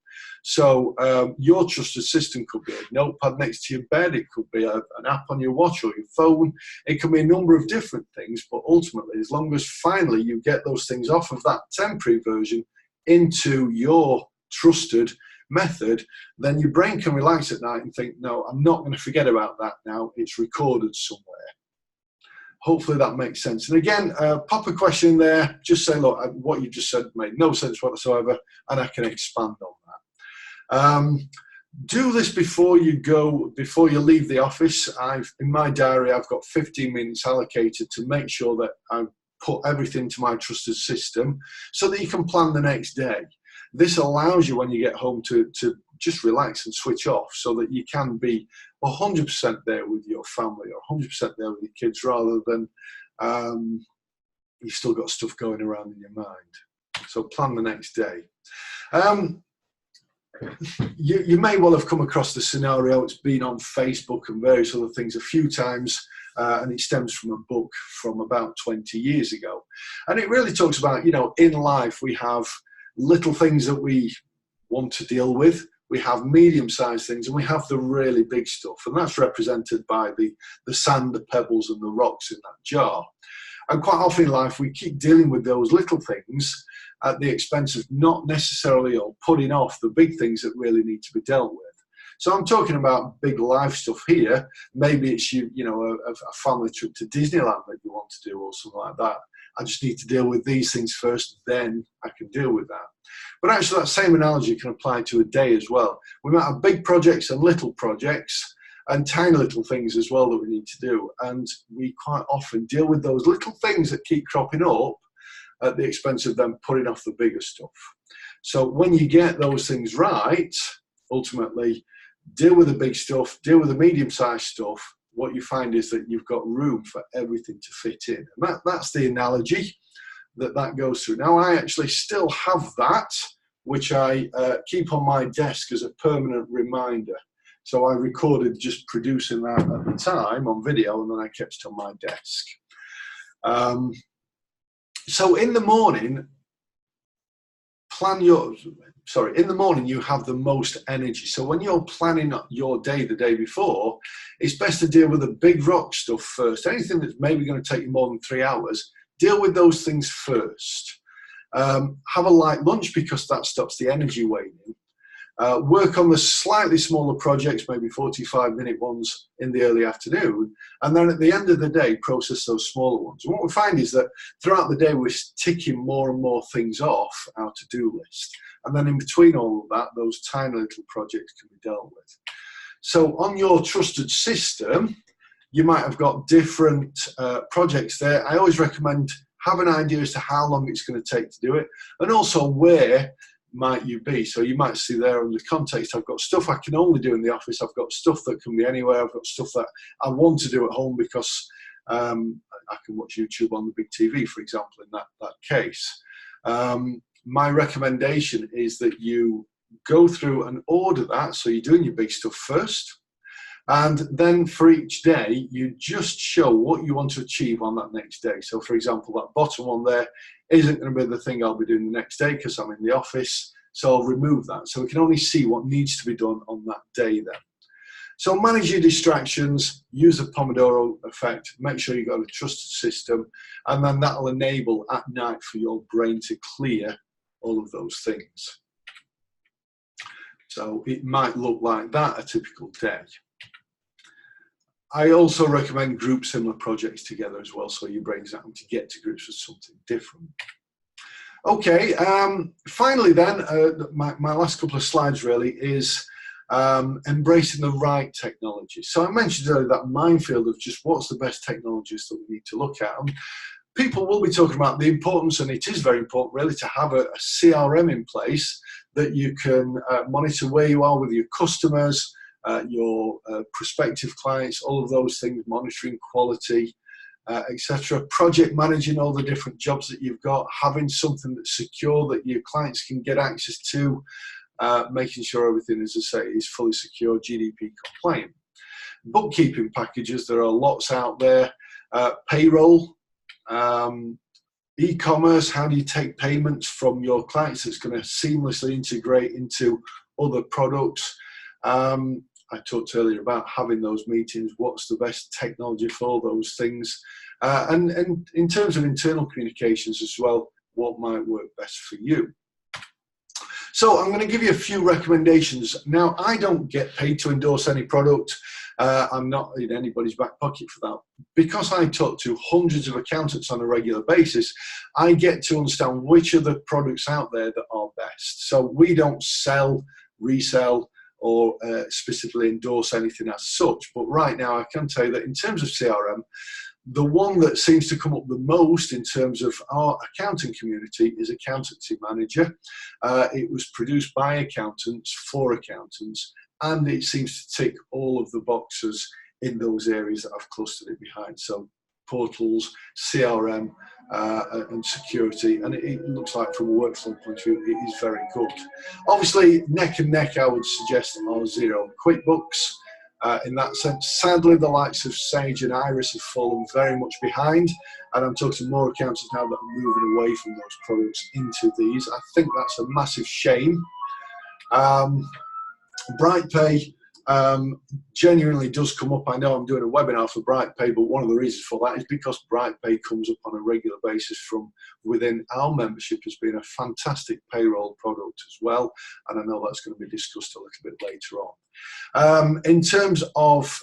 So your trusted system could be a notepad next to your bed, it could be an app on your watch or your phone, it can be a number of different things, but ultimately, as long as finally you get those things off of that temporary version into your trusted method, then your brain can relax at night and think, no, I'm not going to forget about that now, it's recorded somewhere. Hopefully that makes sense. And again, pop a question there, just say, look, what you just said made no sense whatsoever, and I can expand on that. Do this before you leave the office. In my diary, I've got 15 minutes allocated to make sure that I put everything to my trusted system so that you can plan the next day. This allows you, when you get home, to just relax and switch off so that you can be 100% there with your family or 100% there with your kids, rather than you've still got stuff going around in your mind. So plan the next day. You may well have come across the scenario. It's been on Facebook and various other things a few times, and it stems from a book from about 20 years ago. And it really talks about, in life we have little things that we want to deal with, we have medium-sized things, and we have the really big stuff, and that's represented by the sand, the pebbles and the rocks in that jar. And quite often in life we keep dealing with those little things at the expense of not necessarily, or putting off the big things that really need to be dealt with. So I'm talking about big life stuff here. Maybe it's a family trip to Disneyland that you want to do or something like that. I just need to deal with these things first, then I can deal with that. But actually that same analogy can apply to a day as well. We might have big projects and little projects and tiny little things as well that we need to do. And we quite often deal with those little things that keep cropping up at the expense of them putting off the bigger stuff. So when you get those things right, ultimately, deal with the big stuff, deal with the medium-sized stuff, what you find is that you've got room for everything to fit in. And that's the analogy that goes through. Now, I actually still have that, which I keep on my desk as a permanent reminder. So I recorded just producing that at the time on video, and then I kept it on my desk. So in the morning, in the morning you have the most energy. So when you're planning your day the day before, it's best to deal with the big rock stuff first. Anything that's maybe going to take you more than 3 hours, deal with those things first. Have a light lunch because that stops the energy waning. Work on the slightly smaller projects, maybe 45-minute ones in the early afternoon, and then at the end of the day, process those smaller ones. And what we find is that throughout the day, we're ticking more and more things off our to-do list. And then in between all of that, those tiny little projects can be dealt with. So on your trusted system, you might have got different projects there. I always recommend have an idea as to how long it's going to take to do it, and also where might you be. So you might see there on the context, I've got stuff I can only do in the office, I've got stuff that can be anywhere, I've got stuff that I want to do at home because I can watch YouTube on the big TV, for example, in that case. My recommendation is that you go through and order that, so you're doing your big stuff first, and then for each day you just show what you want to achieve on that next day. So for example, that bottom one there isn't going to be the thing I'll be doing the next day because I'm in the office, so I'll remove that, so we can only see what needs to be done on that day then. So manage your distractions, use the Pomodoro effect, make sure you've got a trusted system, and then that'll enable at night for your brain to clear all of those things. So it might look like that a typical day. I also recommend group similar projects together as well, so your brain's having to get to grips with something different. Okay, finally then, my last couple of slides really is embracing the right technology. So I mentioned earlier that minefield of just what's the best technologies that we need to look at. And people will be talking about the importance, and it is very important really, to have a CRM in place that you can monitor where you are with your customers, your prospective clients, all of those things, monitoring quality, etc. Project managing all the different jobs that you've got, having something that's secure that your clients can get access to, making sure everything, as I say, is fully secure, GDP compliant. Bookkeeping packages, there are lots out there. Payroll, e-commerce, how do you take payments from your clients that's going to seamlessly integrate into other products. I talked earlier about having those meetings, what's the best technology for those things, and in terms of internal communications as well, what might work best for you. So I'm going to give you a few recommendations. Now, I don't get paid to endorse any product. I'm not in anybody's back pocket for that. Because I talk to hundreds of accountants on a regular basis, I get to understand which are the products out there that are best. So we don't sell, resell, or specifically endorse anything as such. But right now, I can tell you that in terms of CRM, the one that seems to come up the most in terms of our accounting community is Accountancy Manager. It was produced by accountants for accountants, and it seems to tick all of the boxes in those areas that I've clustered it behind. So portals, CRM, and security, and it looks like from a workflow point of view, it is very good. Obviously, neck and neck, I would suggest, are Xero and QuickBooks. In that sense, sadly, the likes of Sage and Iris have fallen very much behind, and I'm talking to more accountants now that are moving away from those products into these. I think that's a massive shame. BrightPay genuinely does come up. I know I'm doing a webinar for BrightPay, but one of the reasons for that is because BrightPay comes up on a regular basis from within our membership as being a fantastic payroll product as well, and I know that's going to be discussed a little bit later on. In terms of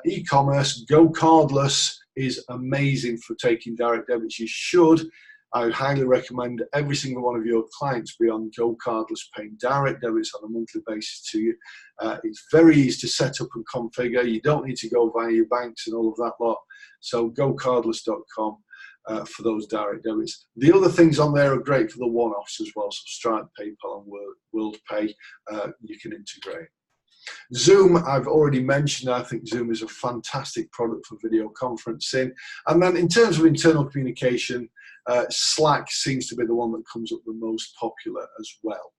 e-commerce, Go Cardless is amazing for taking direct debits. You should. I would highly recommend every single one of your clients be on Go Cardless, paying direct debits on a monthly basis to you. It's very easy to set up and configure. You don't need to go via your banks and all of that lot. So gocardless.com for those direct debits. The other things on there are great for the one-offs as well. So Stripe, PayPal, and WorldPay, you can integrate. Zoom, I've already mentioned. I think Zoom is a fantastic product for video conferencing. And then in terms of internal communication, Slack seems to be the one that comes up the most popular as well.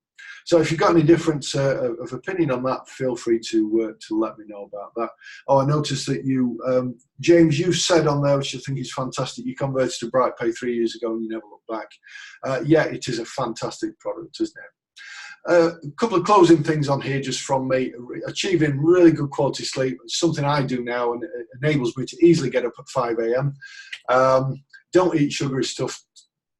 So if you've got any difference of opinion on that, feel free to let me know about that. Oh, I noticed that you, James, you've said on there, which I think is fantastic, you converted to BrightPay 3 years ago and you never looked back. Yeah, it is a fantastic product, isn't it? A couple of closing things on here just from me. Achieving really good quality sleep is something I do now, and it enables me to easily get up at 5 a.m. Don't eat sugary stuff,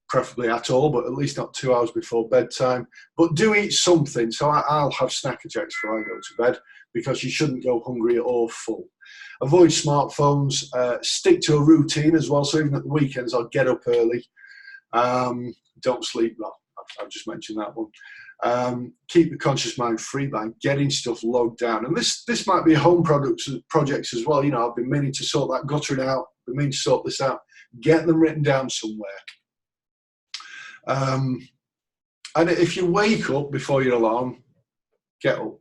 preferably at all, but at least not 2 hours before bedtime. But do eat something. So I'll have snack attacks before I go to bed, because you shouldn't go hungry or full. Avoid smartphones. Stick to a routine as well. So even at the weekends, I'll get up early. Don't sleep. Well, I've just mentioned that one. Keep the conscious mind free by getting stuff logged down. And this might be a home projects as well. You know, I've been meaning to sort that guttering out, been meaning to sort this out. Get them written down somewhere. And if you wake up before your alarm, get up.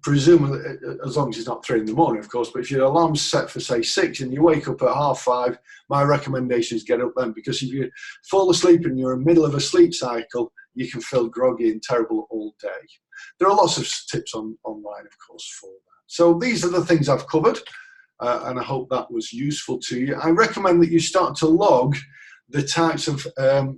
Presumably, as long as it's not 3 in the morning, of course, but if your alarm's set for, say, 6 and you wake up at 5:30, my recommendation is get up then, because if you fall asleep and you're in the middle of a sleep cycle, you can feel groggy and terrible all day. There are lots of tips online, of course, for that. So these are the things I've covered, and I hope that was useful to you. I recommend that you start to log the types of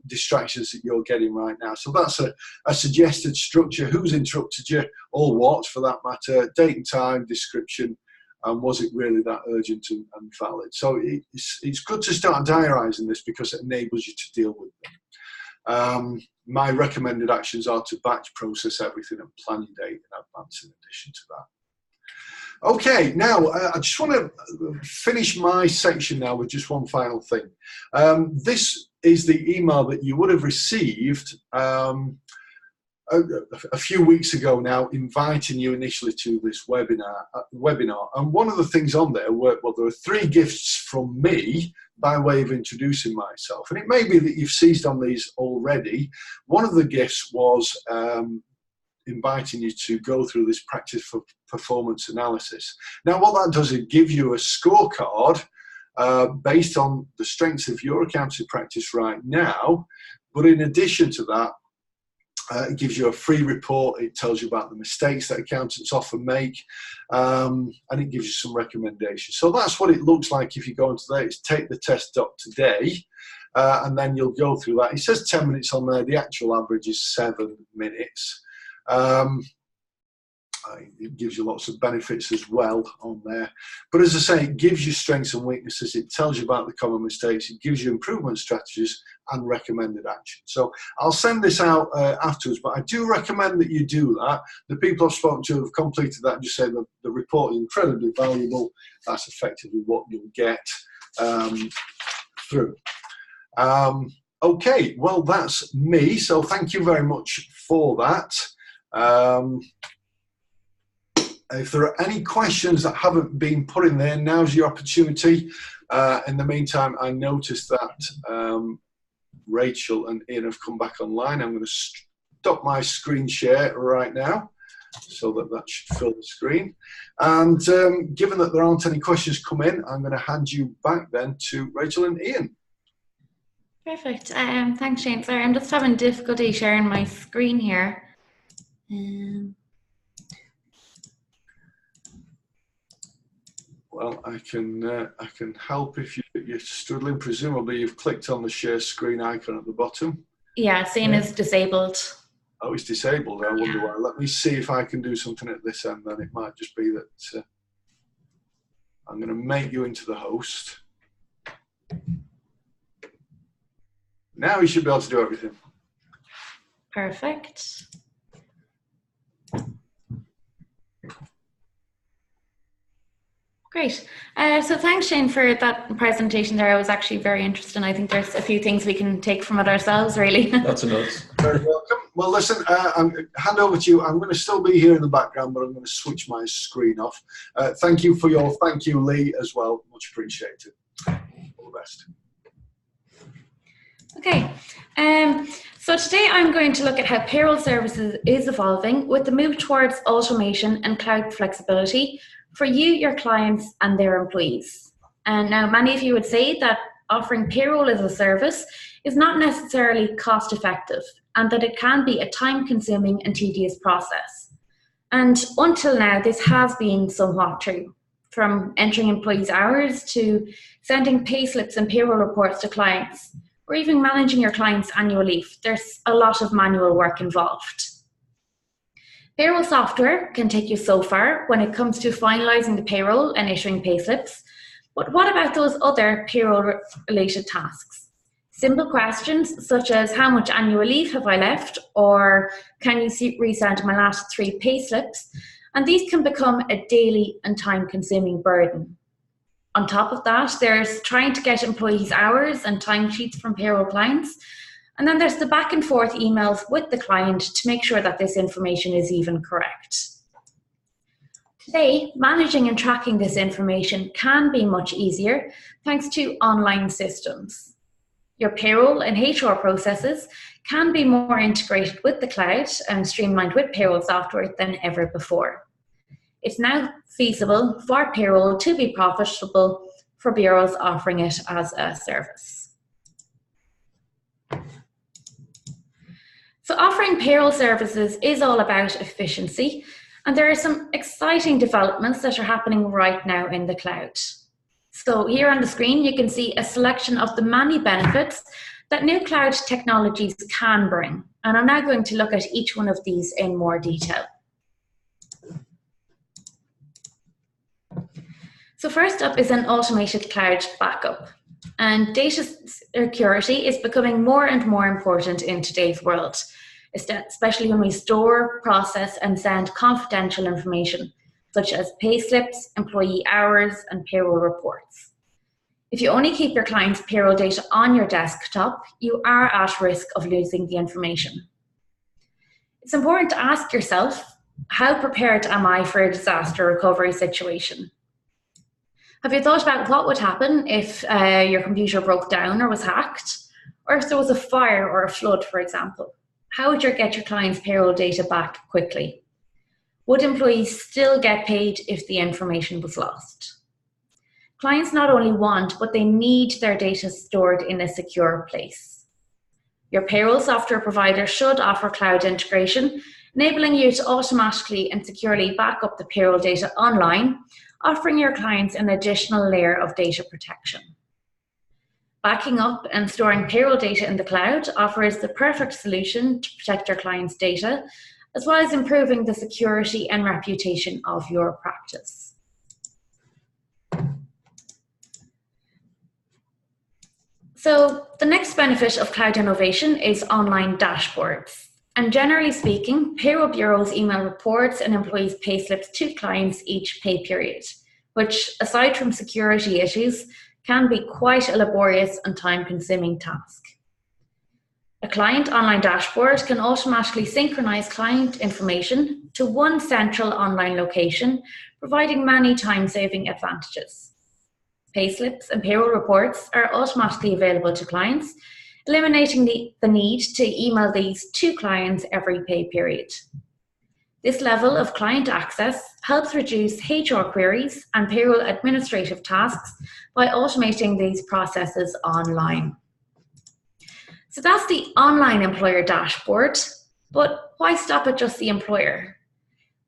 distractions that you're getting right now. So that's a suggested structure: who's interrupted you, or what, for that matter, date and time, description, and was it really that urgent and valid. So it's good to start diarising this, because it enables you to deal with them. My recommended actions are to batch process everything and plan your date in advance in addition to that. Okay, now I just want to finish my section now with just one final thing. This is the email that you would have received a few weeks ago now, inviting you initially to this webinar. And one of the things on there were, well, there were 3 gifts from me by way of introducing myself. And it may be that you've seized on these already. One of the gifts was inviting you to go through this practice for performance analysis. Now, what that does, it gives you a scorecard based on the strengths of your accounting practice right now. But in addition to that, it gives you a free report. It tells you about the mistakes that accountants often make, and it gives you some recommendations. So that's what it looks like if you go into there. It's takethetest.today, and then you'll go through that. It says 10 minutes on there. The actual average is 7 minutes. It gives you lots of benefits as well on there. But as I say, it gives you strengths and weaknesses. It tells you about the common mistakes. It gives you improvement strategies and recommended action. So I'll send this out afterwards, but I do recommend that you do that. The people I've spoken to have completed that and just say that the report is incredibly valuable. That's effectively what you'll get through. Okay, well, that's me. So thank you very much for that. If there are any questions that haven't been put in there, now's your opportunity. In the meantime, I noticed that Rachel and Ian have come back online. I'm going to stop my screen share right now so that should fill the screen. And given that there aren't any questions come in, I'm going to hand you back then to Rachel and Ian. Perfect. Thanks, Shane. Sorry, I'm just having difficulty sharing my screen here. Well, I can help if you're struggling. Presumably, you've clicked on the share screen icon at the bottom. Yeah, seeing is disabled. Oh, it's disabled. I wonder why. Let me see if I can do something at this end. Then it might just be that I'm going to make you into the host. Now you should be able to do everything. Perfect. Great. So thanks, Shane, for that presentation there. I was actually very interested. I think there's a few things we can take from it ourselves, really. Lots of notes. Very welcome. Well, listen, hand over to you. I'm going to still be here in the background, but I'm going to switch my screen off. Thank you, Lee, as well. Much appreciated. All the best. Okay. So today I'm going to look at how payroll services is evolving with the move towards automation and cloud flexibility for you, your clients, and their employees. And now many of you would say that offering payroll as a service is not necessarily cost effective and that it can be a time-consuming and tedious process. And until now, this has been somewhat true, from entering employees' hours to sending payslips and payroll reports to clients, or even managing your client's annual leave. There's a lot of manual work involved. Payroll software can take you so far when it comes to finalising the payroll and issuing payslips, but what about those other payroll-related tasks? Simple questions such as how much annual leave have I left, or can you resend my last 3 payslips? And these can become a daily and time-consuming burden. On top of that, there's trying to get employees' hours and timesheets from payroll clients, And then there's the back and forth emails with the client to make sure that this information is even correct. Today, managing and tracking this information can be much easier thanks to online systems. Your payroll and HR processes can be more integrated with the cloud and streamlined with payroll software than ever before. It's now feasible for payroll to be profitable for bureaus offering it as a service. So offering payroll services is all about efficiency, and there are some exciting developments that are happening right now in the cloud. So here on the screen, you can see a selection of the many benefits that new cloud technologies can bring. And I'm now going to look at each one of these in more detail. So first up is an automated cloud backup. And data security is becoming more and more important in today's world, especially when we store, process, and send confidential information, such as payslips, employee hours, and payroll reports. If you only keep your client's payroll data on your desktop, you are at risk of losing the information. It's important to ask yourself, how prepared am I for a disaster recovery situation? Have you thought about what would happen if your computer broke down or was hacked? Or if there was a fire or a flood, for example? How would you get your client's payroll data back quickly? Would employees still get paid if the information was lost? Clients not only want, but they need their data stored in a secure place. Your payroll software provider should offer cloud integration, enabling you to automatically and securely back up the payroll data online, offering your clients an additional layer of data protection. Backing up and storing payroll data in the cloud offers the perfect solution to protect your clients' data, as well as improving the security and reputation of your practice. So the next benefit of cloud innovation is online dashboards. And generally speaking, payroll bureaus email reports and employees' payslips to clients each pay period, which, aside from security issues, can be quite a laborious and time-consuming task. A client online dashboard can automatically synchronize client information to one central online location, providing many time-saving advantages. Payslips and payroll reports are automatically available to clients, eliminating the need to email these to clients every pay period. This level of client access helps reduce HR queries and payroll administrative tasks by automating these processes online. So that's the online employer dashboard, but why stop at just the employer?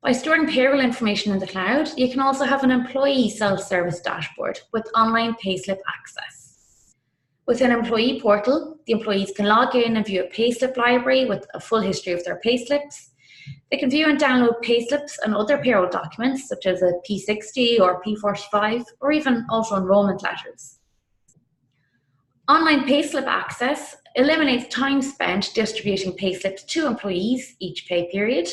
By storing payroll information in the cloud, you can also have an employee self-service dashboard with online payslip access. With an employee portal, the employees can log in and view a payslip library with a full history of their payslips. They can view and download payslips and other payroll documents, such as a P60 or P45, or even auto-enrollment letters. Online payslip access eliminates time spent distributing payslips to employees each pay period,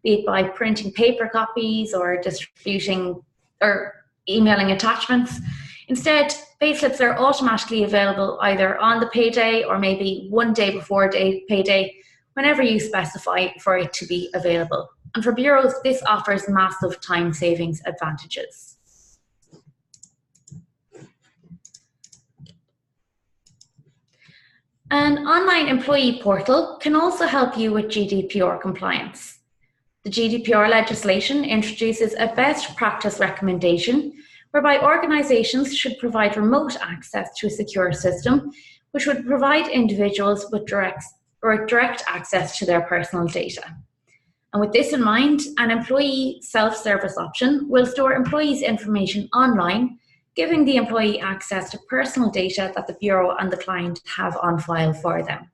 be it by printing paper copies or distributing or emailing attachments. Instead, payslips are automatically available either on the payday or maybe one day before payday, whenever you specify for it to be available. And for bureaus, this offers massive time savings advantages. An online employee portal can also help you with GDPR compliance. The GDPR legislation introduces a best practice recommendation whereby organizations should provide remote access to a secure system, which would provide individuals with direct access to their personal data. And with this in mind, an employee self-service option will store employees' information online, giving the employee access to personal data that the bureau and the client have on file for them.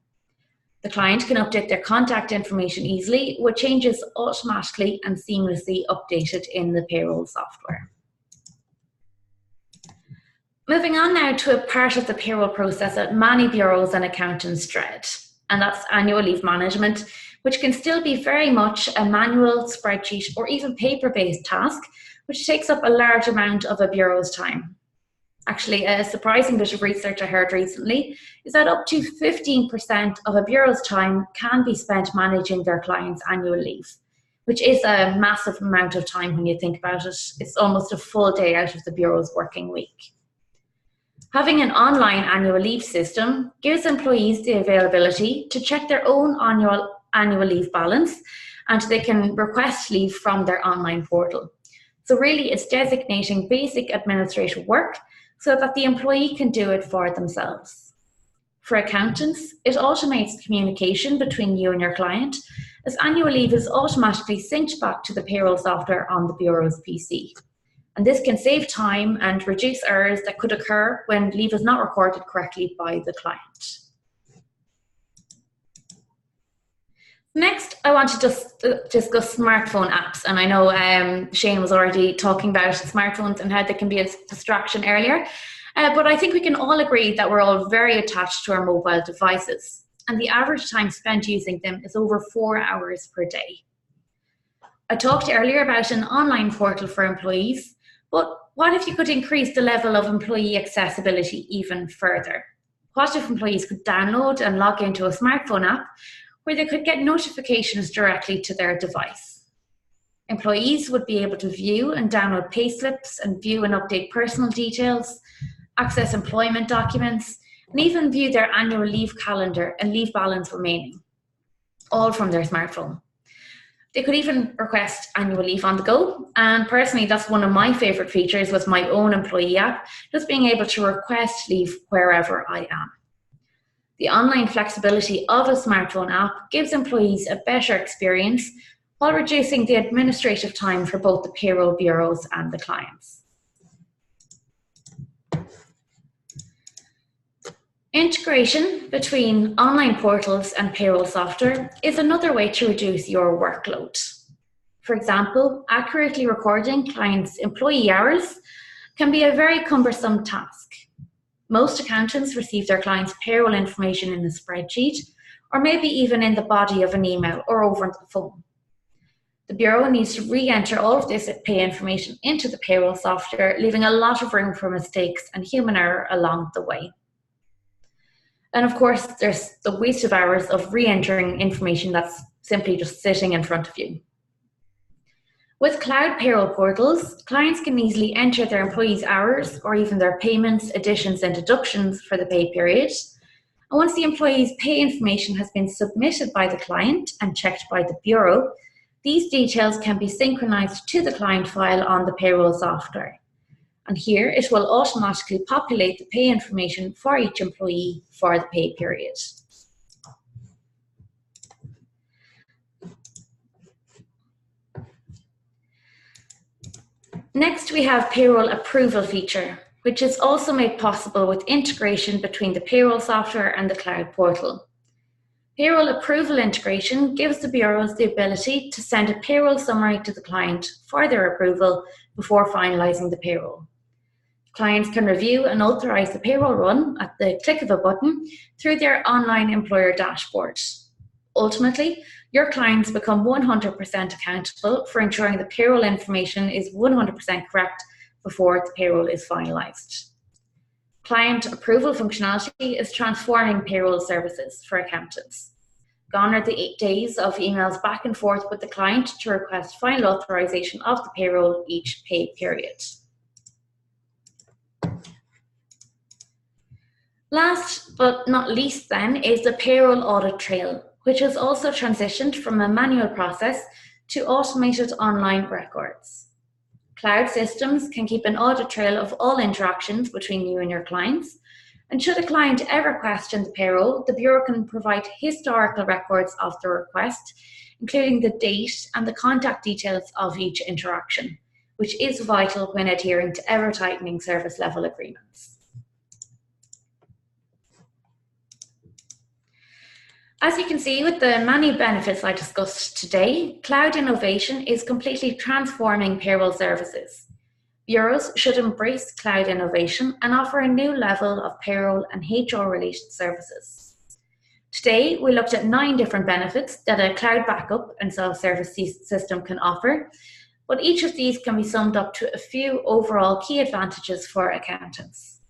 The client can update their contact information easily, with changes automatically and seamlessly updated in the payroll software. Moving on now to a part of the payroll process that many bureaus and accountants dread, and that's annual leave management, which can still be very much a manual, spreadsheet, or even paper-based task, which takes up a large amount of a bureau's time. Actually, a surprising bit of research I heard recently is that up to 15% of a bureau's time can be spent managing their clients' annual leave, which is a massive amount of time when you think about it. It's almost a full day out of the bureau's working week. Having an online annual leave system gives employees the availability to check their own annual leave balance, and they can request leave from their online portal. So really, it's designating basic administrative work so that the employee can do it for themselves. For accountants, it automates communication between you and your client, as annual leave is automatically synced back to the payroll software on the bureau's PC. And this can save time and reduce errors that could occur when leave is not recorded correctly by the client. Next, I want to just discuss smartphone apps. And I know Shane was already talking about smartphones and how they can be a distraction earlier. But I think we can all agree that we're all very attached to our mobile devices. And the average time spent using them is over 4 hours per day. I talked earlier about an online portal for employees, but what if you could increase the level of employee accessibility even further? What if employees could download and log into a smartphone app where they could get notifications directly to their device? Employees would be able to view and download payslips and view and update personal details, access employment documents, and even view their annual leave calendar and leave balance remaining, all from their smartphone. They could even request annual leave on the go. And personally, that's one of my favorite features with my own employee app, just being able to request leave wherever I am. The online flexibility of a smartphone app gives employees a better experience while reducing the administrative time for both the payroll bureaus and the clients. Integration between online portals and payroll software is another way to reduce your workload. For example, accurately recording clients' employee hours can be a very cumbersome task. Most accountants receive their clients' payroll information in a spreadsheet, or maybe even in the body of an email or over the phone. The bureau needs to re-enter all of this pay information into the payroll software, leaving a lot of room for mistakes and human error along the way. And of course, there's the waste of hours of re-entering information that's simply just sitting in front of you. With cloud payroll portals, clients can easily enter their employees' hours or even their payments, additions and deductions for the pay period. And once the employee's pay information has been submitted by the client and checked by the bureau, these details can be synchronized to the client file on the payroll software. And here it will automatically populate the pay information for each employee for the pay period. Next, we have payroll approval feature, which is also made possible with integration between the payroll software and the cloud portal. Payroll approval integration gives the bureaus the ability to send a payroll summary to the client for their approval before finalizing the payroll. Clients can review and authorize the payroll run at the click of a button through their online employer dashboard. Ultimately, your clients become 100% accountable for ensuring the payroll information is 100% correct before the payroll is finalized. Client approval functionality is transforming payroll services for accountants. Gone are the 8 days of emails back and forth with the client to request final authorization of the payroll each pay period. Last but not least then is the payroll audit trail, which has also transitioned from a manual process to automated online records. Cloud systems can keep an audit trail of all interactions between you and your clients, and should a client ever question the payroll, the bureau can provide historical records of the request, including the date and the contact details of each interaction, which is vital when adhering to ever-tightening service level agreements. As you can see with the many benefits I discussed today, cloud innovation is completely transforming payroll services. Bureaus should embrace cloud innovation and offer a new level of payroll and HR-related services. Today, we looked at 9 different benefits that a cloud backup and self-service system can offer, but each of these can be summed up to a few overall key advantages for accountants.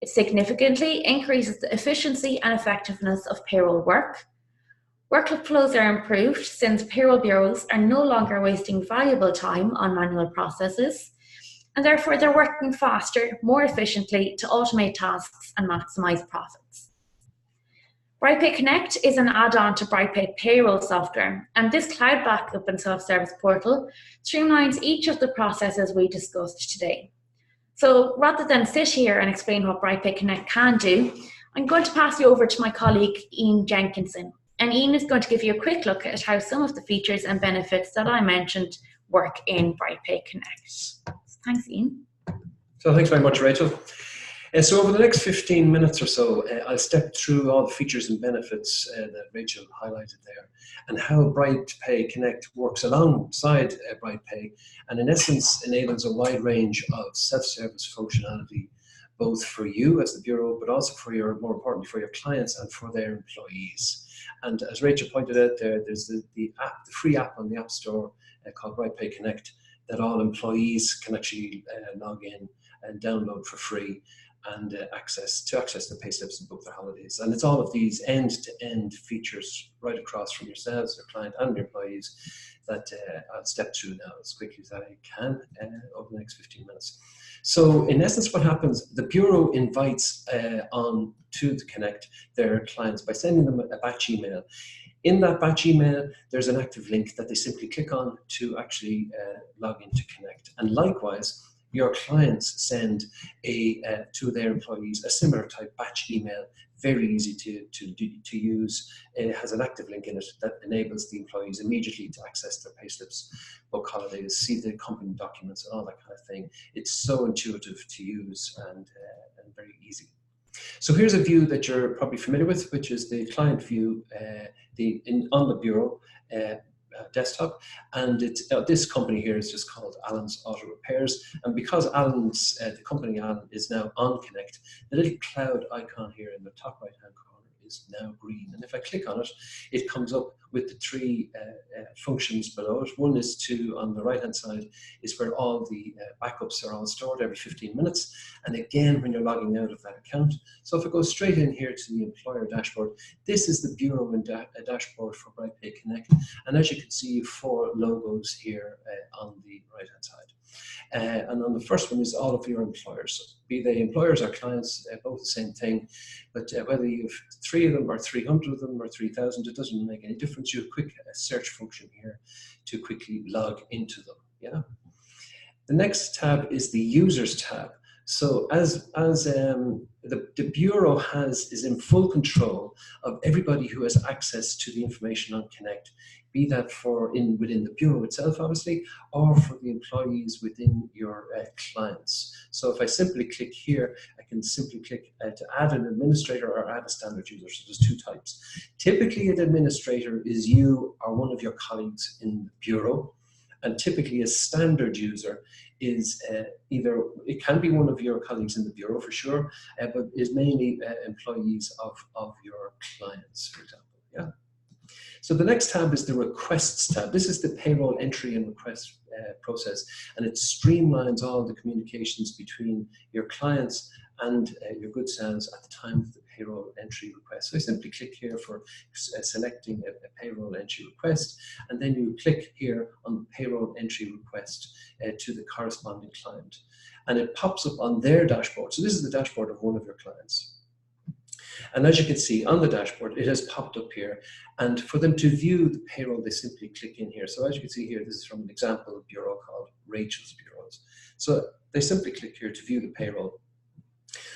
It significantly increases the efficiency and effectiveness of payroll work. Workflows are improved since payroll bureaus are no longer wasting valuable time on manual processes, and therefore they're working faster, more efficiently to automate tasks and maximize profits. BrightPay Connect is an add-on to BrightPay Payroll software, and this cloud backup and self-service portal streamlines each of the processes we discussed today. So rather than sit here and explain what BrightPay Connect can do, I'm going to pass you over to my colleague Ian Jenkinson. And Ian is going to give you a quick look at how some of the features and benefits that I mentioned work in BrightPay Connect. Thanks, Ian. So thanks very much, Rachel. So over the next 15 minutes or so, I'll step through all the features and benefits that Rachel highlighted there, and how BrightPay Connect works alongside BrightPay, and in essence enables a wide range of self-service functionality, both for you as the bureau, but also for more importantly, for your clients and for their employees. And as Rachel pointed out there's the free app on the App Store called BrightPay Connect that all employees can actually log in and download for free, and access the pay slips and book their holidays. And it's all of these end-to-end features right across from yourselves, your client and your employees that I'll step through now as quickly as I can over the next 15 minutes. So in essence, what happens, the Bureau invites on to the Connect their clients by sending them a batch email. In that batch email, there's an active link that they simply click on to actually log into Connect. And likewise, your clients send to their employees a similar type batch email, very easy to use. It has an active link in it that enables the employees immediately to access their payslips, book holidays, see the company documents, and all that kind of thing. It's so intuitive to use and very easy. So here's a view that you're probably familiar with, which is the client view on the Bureau desktop, and this company here is just called Alan's Auto Repairs, and because Alan's the company Alan is now on Connect, the little cloud icon here in the top right hand corner is now green, and if I click on it, it comes up with the three functions below it. One is on the right hand side is where all the backups are all stored every 15 minutes, and again when you're logging out of that account. So if I go straight in here to the employer dashboard, this is the Bureau and dashboard for BrightPay Connect, and as you can see, 4 logos here on the right hand side. And on the first one is all of your employers, be they employers or clients, both the same thing, but whether you have 3 of them or 300 of them or 3,000, it doesn't make any difference. You have a quick search function here to quickly log into them. Yeah. The next tab is the users tab. So as the Bureau is in full control of everybody who has access to the information on Connect, be that within the Bureau itself, obviously, or for the employees within your clients. So if I simply click here, I can simply click to add an administrator or add a standard user. So there's 2 types. Typically, an administrator is you or one of your colleagues in the Bureau, and typically a standard user is either, it can be one of your colleagues in the Bureau for sure, but is mainly employees of your clients, for example. Yeah. So the next tab is the requests tab. This is the payroll entry and request process, and it streamlines all the communications between your clients and your good selves at the time of the payroll entry request. So I simply click here for selecting a payroll entry request, and then you click here on the payroll entry request to the corresponding client, and it pops up on their dashboard. So this is the dashboard of one of your clients. And as you can see on the dashboard, it has popped up here. And for them to view the payroll, they simply click in here. So as you can see here, this is from an example bureau called Rachel's Bureaus. So they simply click here to view the payroll.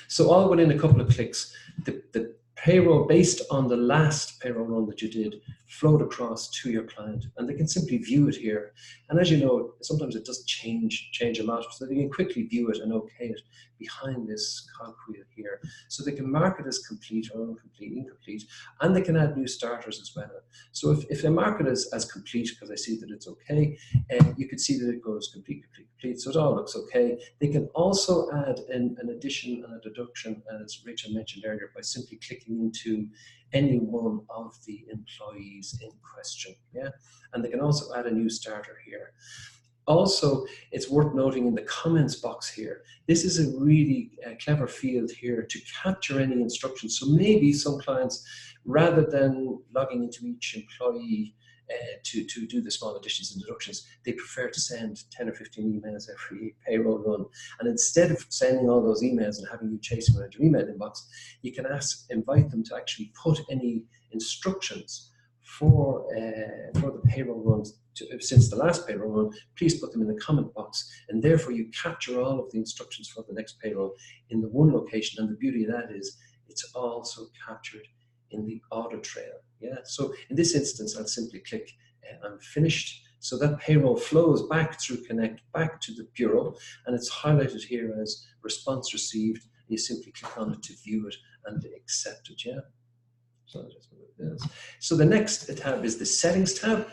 So all within a couple of clicks, the payroll based on the last payroll run that you did flowed across to your client, and they can simply view it here. And as you know, sometimes it does change a lot, so they can quickly view it and okay it behind this cogwheel here. So they can mark it as complete or incomplete, and they can add new starters as well. So if they mark it as complete, because I see that it's okay, you can see that it goes complete, so it all looks okay. They can also add an addition and a deduction, as Rachel mentioned earlier, by simply clicking into any one of the employees in question. Yeah, and they can also add a new starter here. Also, it's worth noting in the comments box here, this is a really clever field here to capture any instructions. So maybe some clients, rather than logging into each employee to do the small additions and deductions, they prefer to send 10 or 15 emails every payroll run. And instead of sending all those emails and having you chase them around your email inbox, you can invite them to actually put any instructions for the payroll runs since the last payroll run. Please put them in the comment box, and therefore you capture all of the instructions for the next payroll in the one location. And the beauty of that is it's also captured in the audit trail. Yeah. So in this instance, I'll simply click I'm finished. So that payroll flows back through Connect back to the bureau, and it's highlighted here as response received. You simply click on it to view it and accept it. Yeah. So the next tab is the settings tab.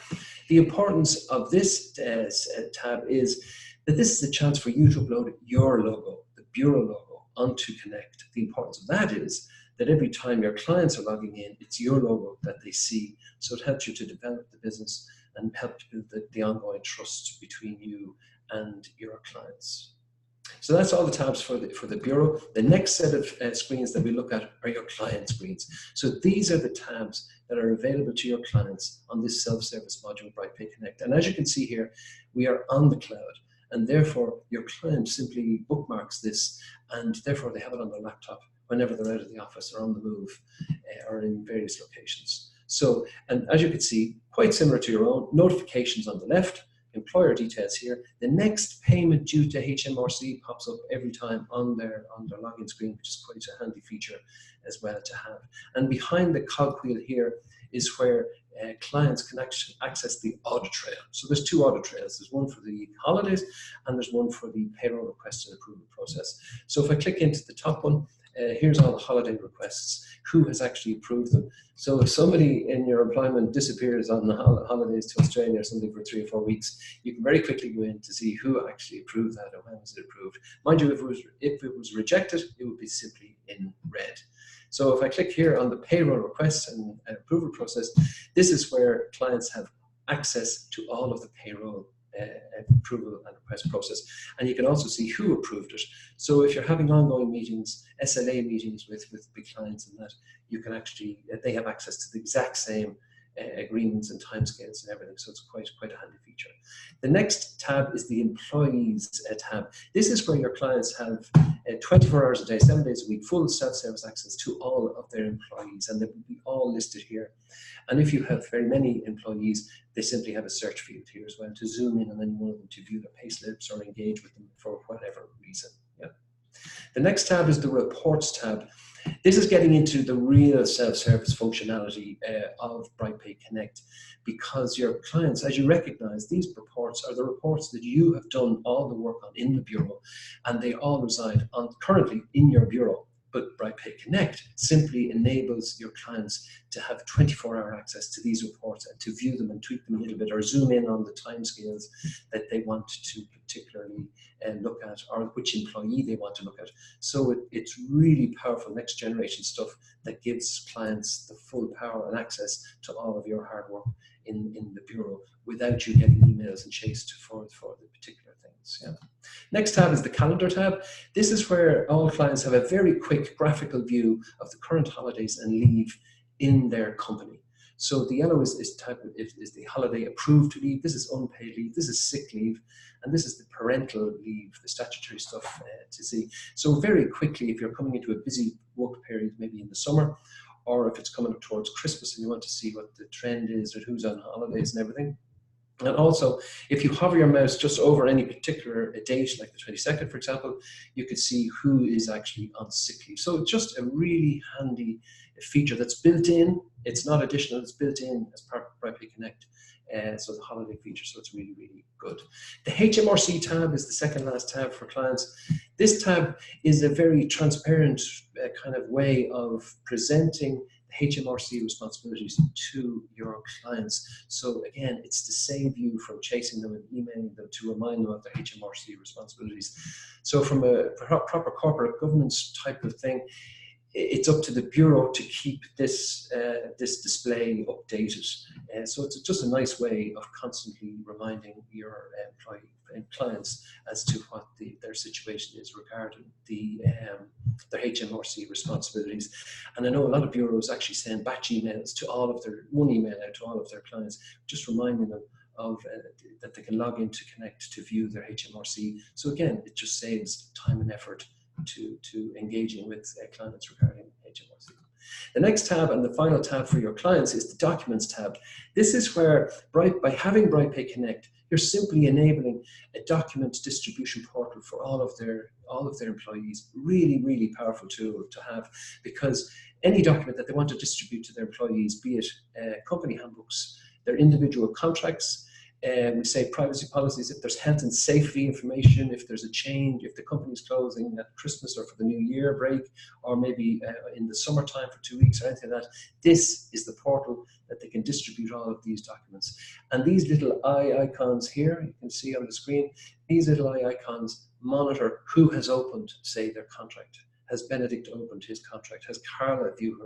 The importance of this tab is that this is a chance for you to upload your logo, the bureau logo, onto Connect. The importance of that is that every time your clients are logging in, it's your logo that they see. So it helps you to develop the business and help to build the ongoing trust between you and your clients. So that's all the tabs for the bureau. The next set of screens that we look at are your client screens. So these are the tabs that are available to your clients on this self-service module, BrightPay Connect. And as you can see here, we are on the cloud, and therefore your client simply bookmarks this, and therefore they have it on their laptop whenever they're out of the office or on the move or in various locations. So, and as you can see, quite similar to your own, notifications on the left, employer details here. The next payment due to HMRC pops up every time on their login screen, which is quite a handy feature as well to have. And behind the cogwheel here is where clients can actually access the audit trail. So there's two audit trails. There's one for the holidays and there's one for the payroll request and approval process. So if I click into the top one, here's all the holiday requests, who has actually approved them. So if somebody in your employment disappears on the holidays to Australia or something for 3 or 4 weeks, you can very quickly go in to see who actually approved that and when was it approved. Mind you, if it was rejected, it would be simply in red. So if I click here on the payroll request and approval process, this is where clients have access to all of the payroll approval and request process, and you can also see who approved it. So if you're having ongoing meetings, SLA meetings with big clients and that, you can actually, they have access to the exact same agreements and timescales and everything. So it's quite a handy feature. The next tab is the employees tab. This is where your clients have 24 hours a day, 7 days a week, full self-service access to all of their employees, and they will be all listed here. And if you have very many employees, they simply have a search field here as well to zoom in on any one of them to view their payslips or engage with them for whatever reason. Yeah. The next tab is the reports tab. This is getting into the real self-service functionality of BrightPay Connect, because your clients, as you recognize, these reports are the reports that you have done all the work on in the bureau, and they all reside currently in your bureau. But BrightPay Connect simply enables your clients to have 24-hour access to these reports and to view them and tweak them a little bit or zoom in on the timescales that they want to particularly look at, or which employee they want to look at. So it's really powerful next generation stuff that gives clients the full power and access to all of your hard work in the bureau without you getting emails and chased for the particular things. Yeah. Next tab is the calendar tab. This is where all clients have a very quick graphical view of the current holidays and leave in their company. So the yellow is the holiday approved leave. This is unpaid leave. This is sick leave. And this is the parental leave, the statutory stuff to see. So very quickly, if you're coming into a busy work period, maybe in the summer, or if it's coming up towards Christmas and you want to see what the trend is or who's on holidays and everything. And also, if you hover your mouse just over any particular date, like the 22nd, for example, you could see who is actually on sick leave. So it's just a really handy feature that's built in. It's not additional, it's built in as part of BrightPay Connect. So the holiday feature, so it's really, really good. The HMRC tab is the second last tab for clients. This tab is a very transparent kind of way of presenting HMRC responsibilities to your clients. So again, it's to save you from chasing them and emailing them to remind them of their HMRC responsibilities. So from a proper corporate governance type of thing, it's up to the bureau to keep this display updated. So it's just a nice way of constantly reminding your employee and clients as to what their situation is regarding their HMRC responsibilities. And I know a lot of bureaus actually send batch emails to one email out to all of their clients, just reminding them of that they can log in to connect to view their HMRC. So again, it just saves time and effort to engaging with clients regarding HMRC. The next tab and the final tab for your clients is the Documents tab. This is where, by having BrightPay Connect, you're simply enabling a document distribution portal for all of their employees. Really, really powerful tool to have, because any document that they want to distribute to their employees, be it company handbooks, their individual contracts, we say privacy policies, if there's health and safety information, if there's a change, if the company's closing at Christmas or for the New Year break, or maybe in the summertime for 2 weeks or anything like that, this is the portal that they can distribute all of these documents. And these little eye icons here, you can see on the screen, these little eye icons monitor who has opened, say, their contract. Has Benedict opened his contract? Has Carla viewed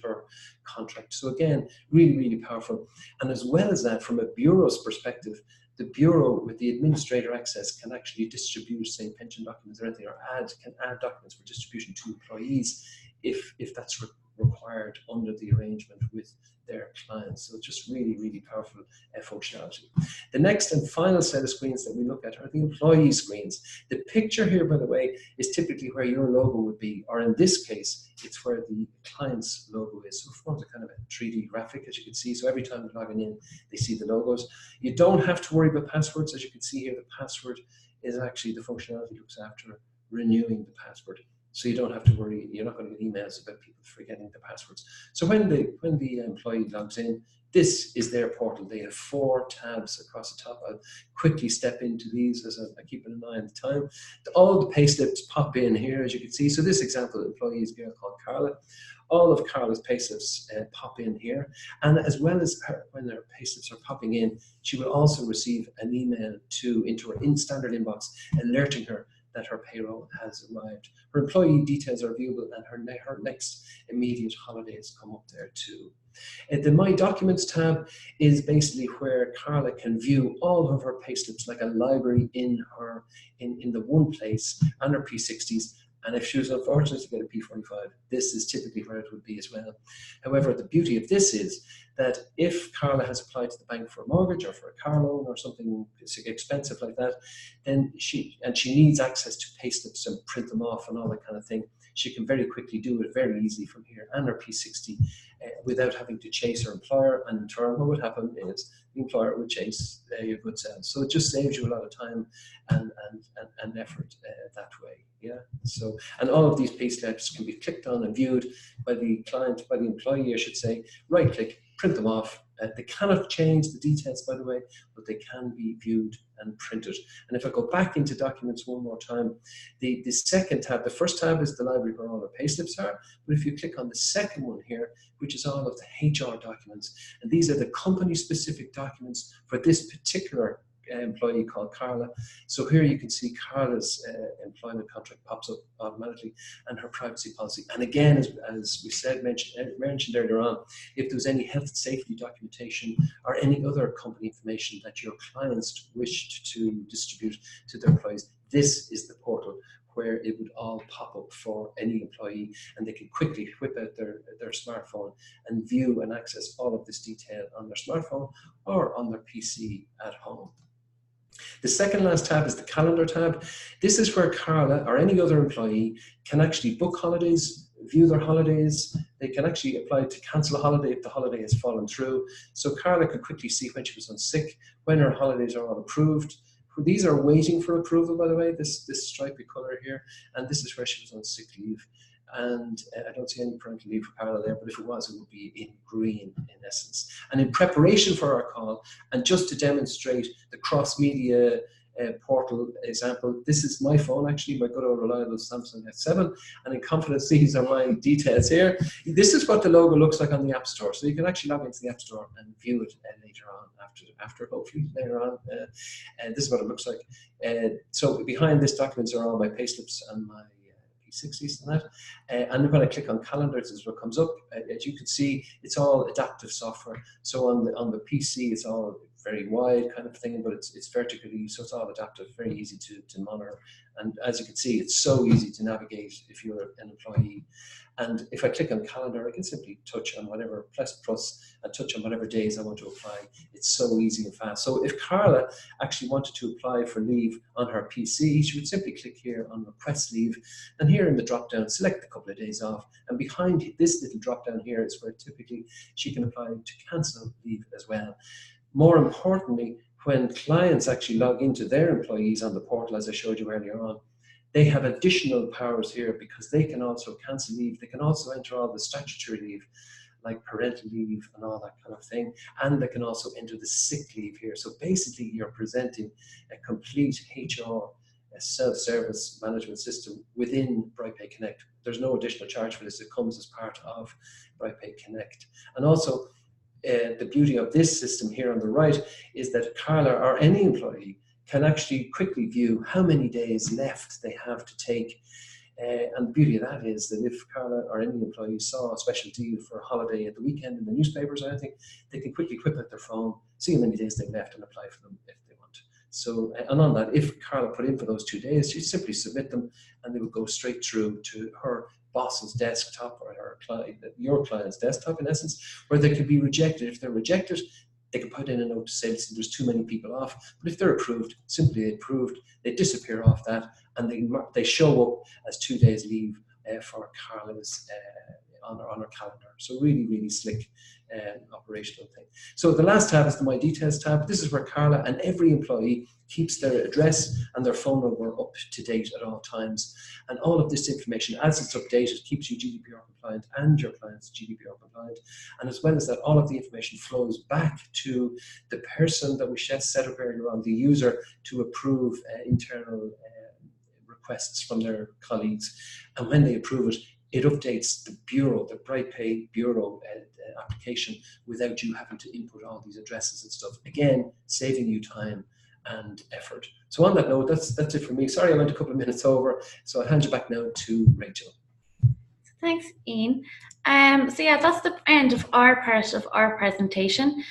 her contract? So again, really, really powerful. And as well as that, from a bureau's perspective, the bureau with the administrator access can actually distribute, say, pension documents or anything, or can add documents for distribution to employees if that's required under the arrangement with their clients. So just really, really powerful functionality. The next and final set of screens that we look at are the employee screens. The picture here, by the way, is typically where your logo would be, or in this case, it's where the client's logo is. So it forms a kind of a 3D graphic, as you can see. So every time they're logging in, they see the logos. You don't have to worry about passwords. As you can see here, the password is actually the functionality looks after renewing the password. So you don't have to worry, you're not going to get emails about people forgetting the passwords. So when the employee logs in, this is their portal. They have 4 tabs across the top. I'll quickly step into these as I keep an eye on the time. All the pay slips pop in here, as you can see. So this example, employee is a girl called Carla. All of Carla's pay slips pop in here. And as well as when their pay slips are popping in, she will also receive an email into her standard inbox alerting her that her payroll has arrived. Her employee details are viewable, and her next immediate holidays come up there too. The My Documents tab is basically where Carla can view all of her payslips like a library in the one place, and her P60s. And if she was unfortunate to get a P45, this is typically where it would be as well. However, the beauty of this is that if Carla has applied to the bank for a mortgage or for a car loan or something expensive like that, then she needs access to payslips and print them off and all that kind of thing. She can very quickly do it very easy from here, and her P60 without having to chase her employer. And in turn, what would happen is the employer would chase your good sales. So it just saves you a lot of time and effort that way. Yeah. So, and all of these payslips can be clicked on and viewed by the client, by the employee, I should say. Right click, print them off. They cannot change the details, by the way, but they can be viewed and printed. And if I go back into documents one more time, the second tab, the first tab is the library where all the payslips are. But if you click on the second one here, which is all of the HR documents, and these are the company-specific documents for this particular employee called Carla. So here you can see Carla's employment contract pops up automatically, and her privacy policy. And again, as we said, mentioned earlier on, if there was any health and safety documentation or any other company information that your clients wished to distribute to their employees, this is the portal where it would all pop up for any employee, and they can quickly whip out their smartphone and view and access all of this detail on their smartphone or on their PC at home. The second last tab is the calendar tab. This is where Carla or any other employee can actually book holidays, view their holidays. They can actually apply to cancel a holiday if the holiday has fallen through. So Carla could quickly see when she was on sick, when her holidays are all approved. These are waiting for approval, by the way, this stripy color here. And this is where she was on sick leave. And I don't see any parental leave for Carla there, but if it was, it would be in green in essence. And in preparation for our call, and just to demonstrate the cross-media portal example, this is my phone actually, my good old reliable Samsung S7, and in confidence these are my details here. This is what the logo looks like on the App Store, so you can actually log into the App Store and view it later on, after hopefully later on, and this is what it looks like. So behind this documents are all my payslips and my P60s and that. And when I click on calendar, this is what comes up. As you can see, it's all adaptive software. So on the PC, it's all very wide kind of thing, but it's vertically, so it's all adaptive, very easy to monitor. And as you can see, it's so easy to navigate if you're an employee. And if I click on calendar, I can simply touch on whatever, press plus, and touch on whatever days I want to apply. It's so easy and fast. So if Carla actually wanted to apply for leave on her PC, she would simply click here on request leave, and here in the drop down, select a couple of days off. And behind this little drop down here is where typically she can apply to cancel leave as well. More importantly, when clients actually log into their employees on the portal, as I showed you earlier on, they have additional powers here because they can also cancel leave. They can also enter all the statutory leave, like parental leave and all that kind of thing. And they can also enter the sick leave here. So basically, you're presenting a complete HR, a self-service management system within BrightPay Connect. There's no additional charge for this. It comes as part of BrightPay Connect. And also, the beauty of this system here on the right is that Carla or any employee can actually quickly view how many days left they have to take. And the beauty of that is that if Carla or any employee saw a special deal for a holiday at the weekend in the newspapers or anything, they can quickly whip out their phone, see how many days they've left and apply for them if they want. So, and on that, if Carla put in for those 2 days, she'd simply submit them and they would go straight through to her boss's desktop or her client, your client's desktop in essence, where they could be rejected. If they're rejected, they can put in a note to say, listen, there's too many people off. But if they're approved, simply approved, they disappear off that and they show up as 2 days leave for Carla's on her calendar. So really, really slick operational thing. So the last tab is the My Details tab. This is where Carla and every employee keeps their address and their phone number up to date at all times. And all of this information, as it's updated, keeps you GDPR compliant and your clients GDPR compliant. And as well as that, all of the information flows back to the person that we set up earlier on, the user, to approve internal requests from their colleagues. And when they approve it, it updates the bureau, the BrightPay bureau application without you having to input all these addresses and stuff. Again, saving you time and effort. So on that note, that's it for me. Sorry I went a couple of minutes over, so I'll hand you back now to Rachel. Thanks, Ian. So yeah, that's the end of our part of our presentation.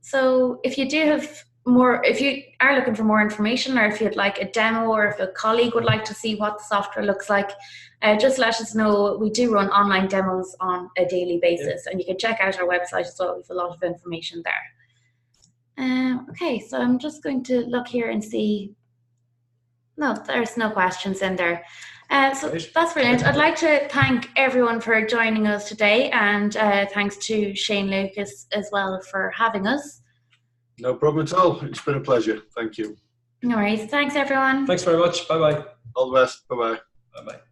So if you do have more, if you are looking for more information, or if you'd like a demo, or if a colleague would like to see what the software looks like, just let us know. We do run online demos on a daily basis, and you can check out our website as well. We have a lot of information there. Okay, so I'm just going to look here and see. No, there's no questions in there. So that's brilliant. I'd like to thank everyone for joining us today, and thanks to Shane Lukas as well for having us. No problem at all. It's been a pleasure. Thank you. No worries. Thanks, everyone. Thanks very much. Bye-bye. All the best. Bye-bye. Bye-bye.